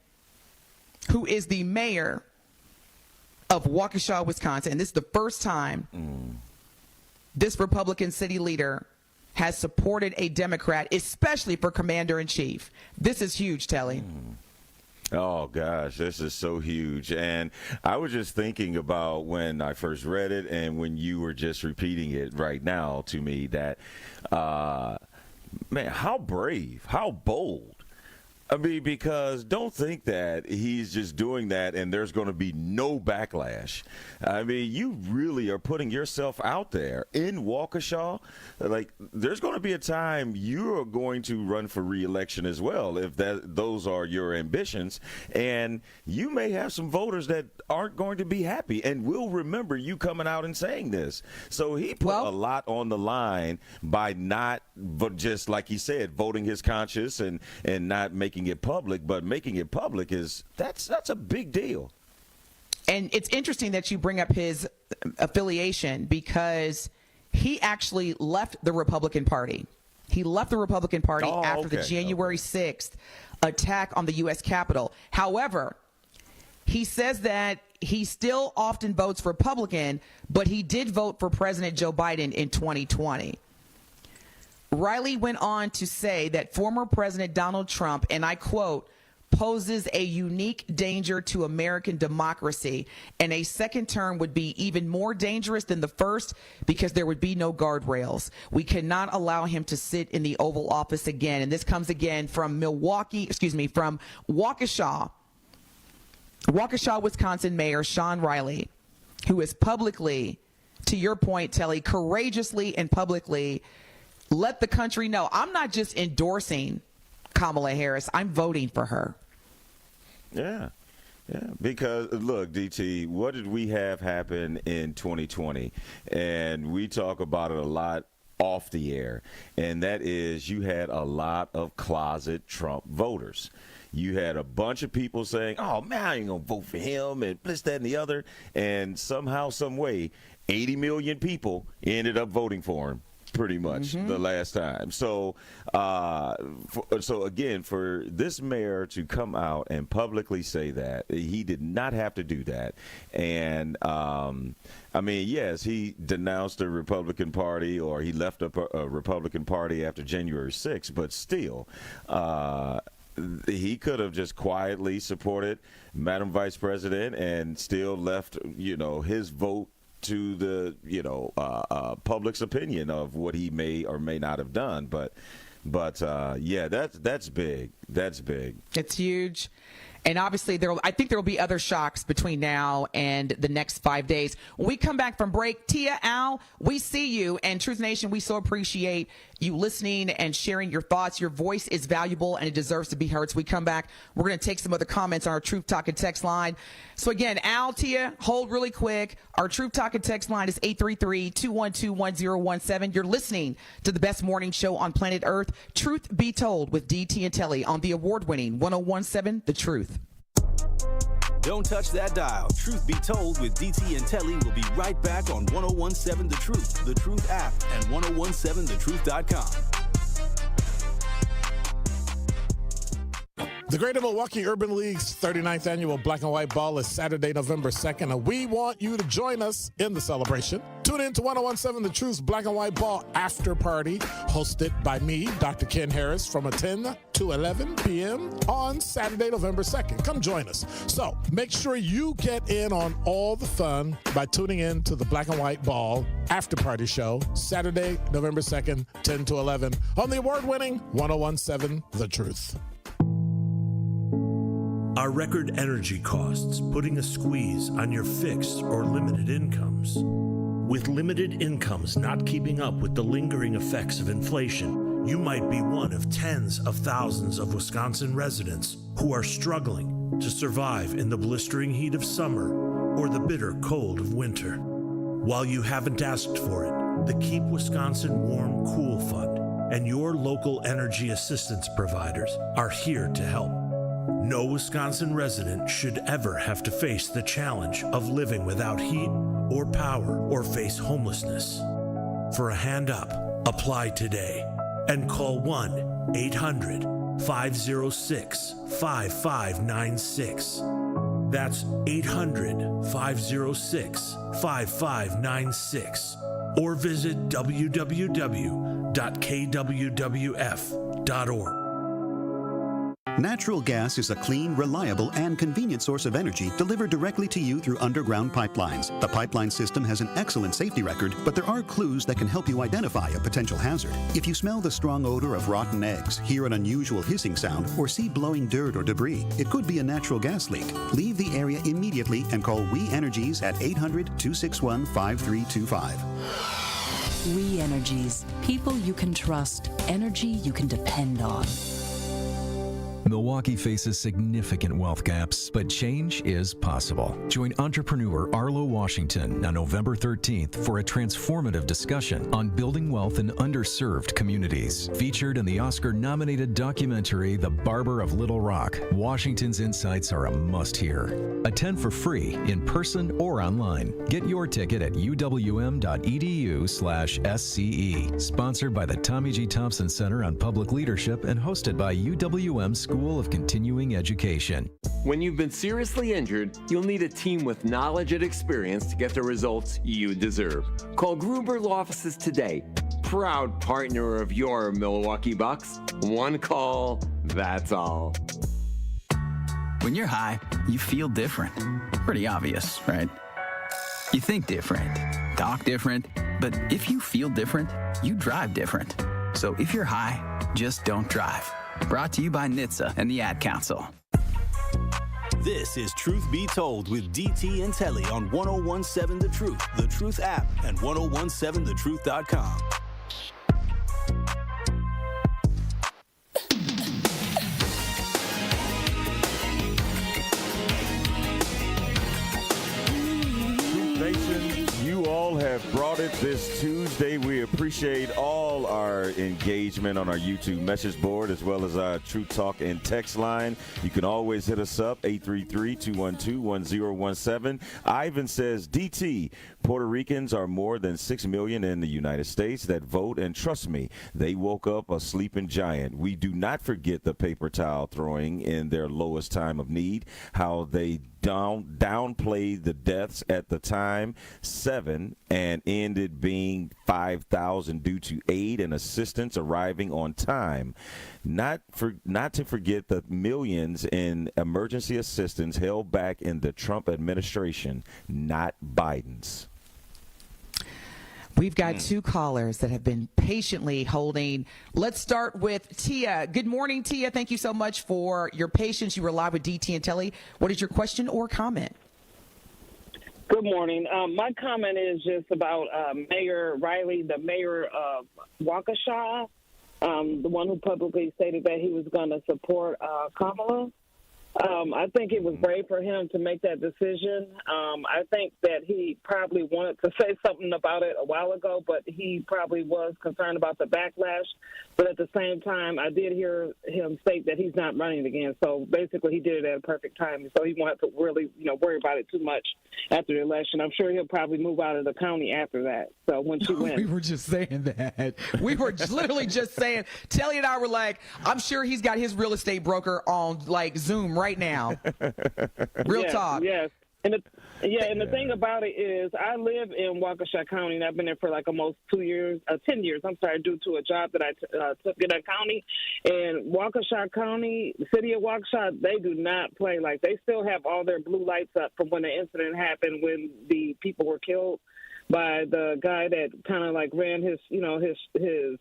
who is the mayor of Waukesha, Wisconsin. And this is the first time this Republican city leader has supported a Democrat, especially for commander-in-chief. This is huge, Telly. Oh, gosh, this is so huge. And I was just thinking about when I first read it and when you were just repeating it right now to me that, man, how brave, how bold. I mean, because don't think that he's just doing that and there's going to be no backlash. I mean, you really are putting yourself out there in Waukesha. Like, there's going to be a time you're going to run for re-election as well, if those are your ambitions. And you may have some voters that aren't going to be happy and will remember you coming out and saying this. So he put a lot on the line by not, but just like he said, voting his conscience and not making it public, but making it public that's a big deal. And it's interesting that you bring up his affiliation, because he actually left the Republican Party. He left the Republican Party after the January 6th attack on the U.S. Capitol. However, he says that he still often votes Republican, but he did vote for President Joe Biden in 2020. Riley went on to say that former President Donald Trump, and I quote, "poses a unique danger to American democracy, and a second term would be even more dangerous than the first because there would be no guardrails. We cannot allow him to sit in the Oval Office again." And this comes again from from Waukesha, Wisconsin Mayor Sean Riley, who is publicly, to your point, Telly, courageously and publicly let the country know, I'm not just endorsing Kamala Harris, I'm voting for her. Yeah, because look, DT, what did we have happen in 2020? And we talk about it a lot off the air, and that is you had a lot of closet Trump voters. You had a bunch of people saying, oh, man, I ain't going to vote for him, and this, that, and the other. And somehow, some way, 80 million people ended up voting for him. Pretty much the last time. So, so again, for this mayor to come out and publicly say that, he did not have to do that. And, I mean, yes, he denounced the Republican Party, or he left a Republican Party after January 6th, but still, he could have just quietly supported Madam Vice President and still left, his vote to the, public's opinion of what he may or may not have done. But yeah, that's big. That's big. It's huge. And obviously, I think there will be other shocks between now and the next 5 days. When we come back from break, Tia, Al, we see you. And Truth Nation, we so appreciate you listening and sharing your thoughts. Your voice is valuable, and it deserves to be heard. So we come back, we're going to take some other comments on our Truth Talk and text line. So again, Al, Tia, hold really quick. Our Truth Talk and text line is 833-212-1017. You're listening to the best morning show on planet Earth, Truth Be Told with DT and Telly on the award-winning 1017 The Truth. Don't touch that dial. Truth Be Told with DT and Telly will be right back on 1017 The Truth app, and 1017thetruth.com. The Greater Milwaukee Urban League's 39th annual Black and White Ball is Saturday, November 2nd, and we want you to join us in the celebration. Tune in to 1017 The Truth's Black and White Ball After Party, hosted by me, Dr. Ken Harris, from 10 to 11 p.m. on Saturday, November 2nd. Come join us. So make sure you get in on all the fun by tuning in to the Black and White Ball After Party show, Saturday, November 2nd, 10 to 11, on the award-winning 1017 The Truth. Are record energy costs putting a squeeze on your fixed or limited incomes? With limited incomes not keeping up with the lingering effects of inflation, you might be one of tens of thousands of Wisconsin residents who are struggling to survive in the blistering heat of summer or the bitter cold of winter. While you haven't asked for it, the Keep Wisconsin Warm Cool Fund and your local energy assistance providers are here to help. No Wisconsin resident should ever have to face the challenge of living without heat or power or face homelessness. For a hand up, apply today and call 1-800-506-5596. That's 800-506-5596. Or visit www.kwwf.org. Natural gas is a clean, reliable, and convenient source of energy delivered directly to you through underground pipelines. The pipeline system has an excellent safety record, but there are clues that can help you identify a potential hazard. If you smell the strong odor of rotten eggs, hear an unusual hissing sound, or see blowing dirt or debris, it could be a natural gas leak. Leave the area immediately and call We Energies at 800-261-5325. We Energies. People you can trust. Energy you can depend on. Milwaukee faces significant wealth gaps, but change is possible. Join entrepreneur Arlo Washington on November 13th for a transformative discussion on building wealth in underserved communities. Featured in the Oscar-nominated documentary The Barber of Little Rock, Washington's insights are a must-hear. Attend for free, in person or online. Get your ticket at uwm.edu/SCE. Sponsored by the Tommy G. Thompson Center on Public Leadership and hosted by UWM School of Continuing Education. When you've been seriously injured, you'll need a team with knowledge and experience to get the results you deserve. Call Gruber Law Offices today. Proud partner of your Milwaukee Bucks. One call, that's all. When you're high, you feel different. Pretty obvious, right? You think different, talk different, but if you feel different, you drive different. So if you're high, just don't drive. Brought to you by NHTSA and the Ad Council. This is Truth Be Told with DT and Telly on 1017 The Truth app, and 1017thetruth.com. You all have brought it this Tuesday. We appreciate all our engagement on our YouTube message board as well as our Truth Talk and text line. You can always hit us up, 833-212-1017. Ivan says, DT, Puerto Ricans are more than 6 million in the United States that vote, and trust me, they woke up a sleeping giant. We do not forget the paper towel throwing in their lowest time of need, how they downplayed the deaths at the time, 7, and ended being 5. 5,000 due to aid and assistance arriving on time. Not to forget the millions in emergency assistance held back in the Trump administration, not Biden's. We've got two callers that have been patiently holding. Let's start with Tia. Good morning, Tia. Thank you so much for your patience. You were live with DT and Telly. What is your question or comment? Good morning. My comment is just about Mayor Riley, the mayor of Waukesha, the one who publicly stated that he was going to support Kamala. I think it was brave for him to make that decision. I think that he probably wanted to say something about it a while ago, but he probably was concerned about the backlash. But at the same time, I did hear him state that he's not running again. So basically, he did it at a perfect time. So he won't have to really, worry about it too much after the election. I'm sure he'll probably move out of the county after that. So when she wins. We were just saying that. We were literally just saying, Telly and I were like, I'm sure he's got his real estate broker on like Zoom right now. Real talk. Yes. And the thing about it is I live in Waukesha County, and I've been there for like almost 10 years, due to a job that I took in that county. And Waukesha County, the city of Waukesha, they do not play. Like, they still have all their blue lights up from when the incident happened when the people were killed by the guy that kind of like ran his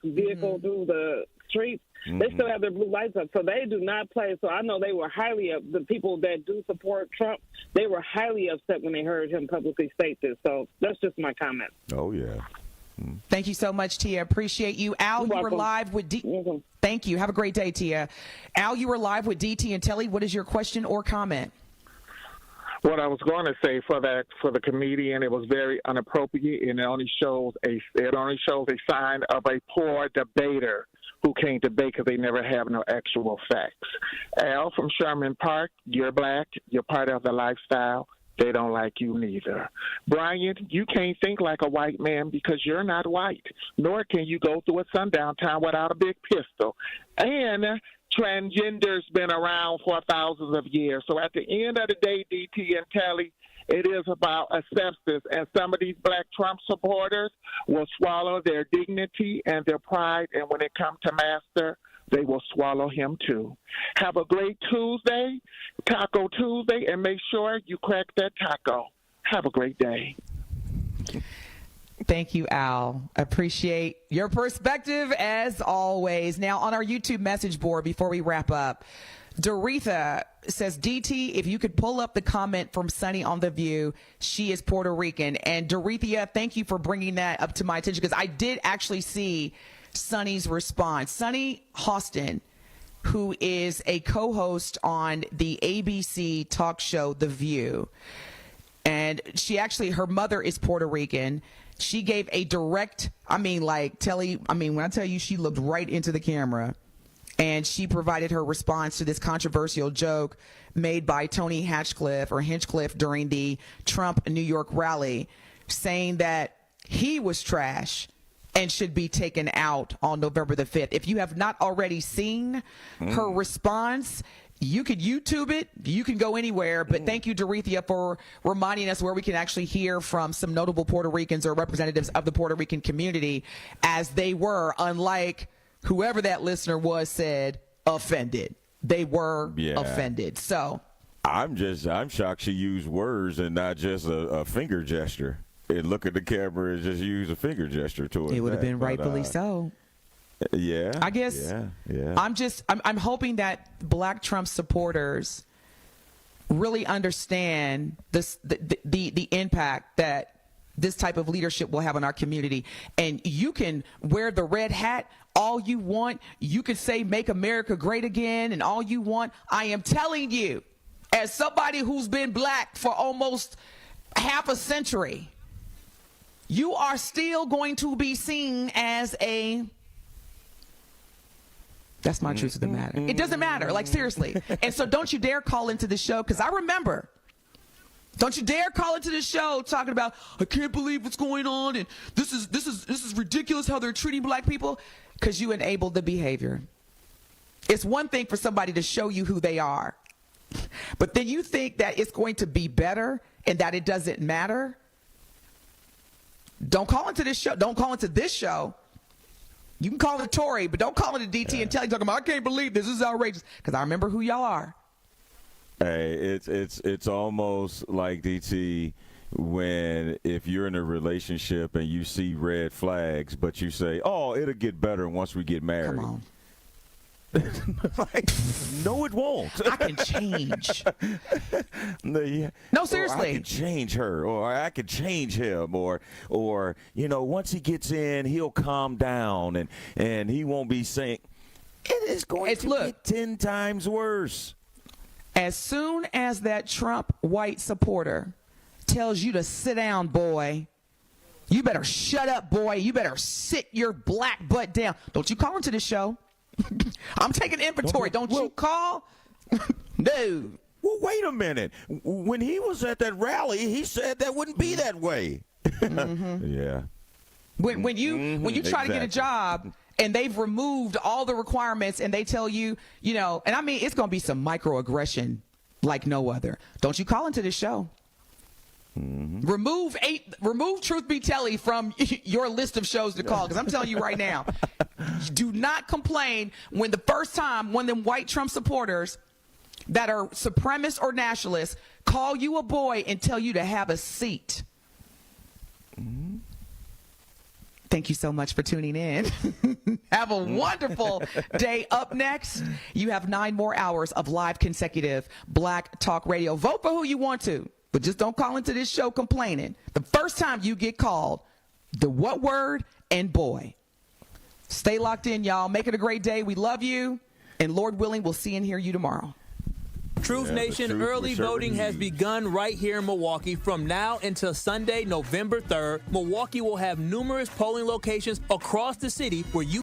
vehicle through the streets. They still have their blue lights up, so they do not play. So I know they were the people that do support Trump, they were highly upset when they heard him publicly state this. So that's just my comment. Oh, yeah. Thank you so much, Tia. Appreciate you. Al, you were live with Thank you. Have a great day, Tia. Al, you were live with DT and Telly. What is your question or comment? What I was going to say for the comedian, it was very inappropriate, and it only shows a sign of a poor debater who can't debate because they never have no actual facts. Al from Sherman Park, you're black, you're part of the lifestyle. They don't like you neither. Brian, you can't think like a white man because you're not white, nor can you go through a sundown town without a big pistol. And transgender's been around for thousands of years. So at the end of the day, DT and Telly, it is about acceptance, and some of these black Trump supporters will swallow their dignity and their pride, and when it comes to Master, they will swallow him too. Have a great Tuesday, Taco Tuesday, and make sure you crack that taco. Have a great day. Thank you, Al. Appreciate your perspective as always. Now, on our YouTube message board, before we wrap up, Doretha says, DT, if you could pull up the comment from Sunny on The View, she is Puerto Rican. And Doretha, thank you for bringing that up to my attention, because I did actually see Sunny's response. Sunny Hostin, who is a co-host on the ABC talk show The View, and her mother is Puerto Rican. She gave a direct, when I tell you, she looked right into the camera, and she provided her response to this controversial joke made by Tony Hinchcliffe during the Trump New York rally, saying that he was trash and should be taken out on November the 5th. If you have not already seen her response, you could YouTube it. You can go anywhere. But thank you, Doretha, for reminding us where we can actually hear from some notable Puerto Ricans or representatives of the Puerto Rican community, as they were, unlike whoever that listener was, said offended. They were offended. So I'm shocked she used words and not just a finger gesture. And look at the camera and just use a finger gesture to it. It would have been rightfully so. Yeah. I guess. Yeah. I'm hoping that black Trump supporters really understand the impact that this type of leadership will have on our community. And you can wear the red hat all you want. You can say make America great again and all you want. I am telling you, as somebody who's been black for almost half a century, you are still going to be seen as that's my truth of the matter. It doesn't matter, like, seriously. And so don't you dare call into the show, because I remember. Don't you dare call into the show talking about, I can't believe what's going on, and this is ridiculous how they're treating black people, because you enabled the behavior. It's one thing for somebody to show you who they are, but then you think that it's going to be better and that it doesn't matter. don't call into this show. Don't call into this show. You can call it Tory, but don't call it a DT and Telly talking about, I can't believe this is outrageous. Because I remember who y'all are. Hey, it's almost like DT when if you're in a relationship and you see red flags, but you say, oh, it'll get better once we get married. Come on. Like, no, it won't. I can change. No, seriously. I can change her, or I can change him, or once he gets in, he'll calm down, and he won't be saying. It is going to get 10 times worse. As soon as that Trump white supporter tells you to sit down, boy, you better shut up, boy. You better sit your black butt down. Don't you call into this show. I'm taking inventory. Don't you call? No. Well, wait a minute. When he was at that rally, he said that wouldn't be that way. Yeah. When you try to get a job and they've removed all the requirements and they tell you, and I mean, it's going to be some microaggression like no other. Don't you call into this show. Remove Truth Be Telly from your list of shows to call, because I'm telling you right now, do not complain when the first time one of them white Trump supporters that are supremacists or nationalists call you a boy and tell you to have a seat. Thank you so much for tuning in. Have a wonderful day. Up next, you have 9 more hours of live consecutive Black Talk Radio. Vote for who you want to, but just don't call into this show complaining. The first time you get called, the what word and boy. Stay locked in, y'all. Make it a great day. We love you. And Lord willing, we'll see and hear you tomorrow. Truth Nation, early voting has begun right here in Milwaukee. From now until Sunday, November 3rd, Milwaukee will have numerous polling locations across the city where you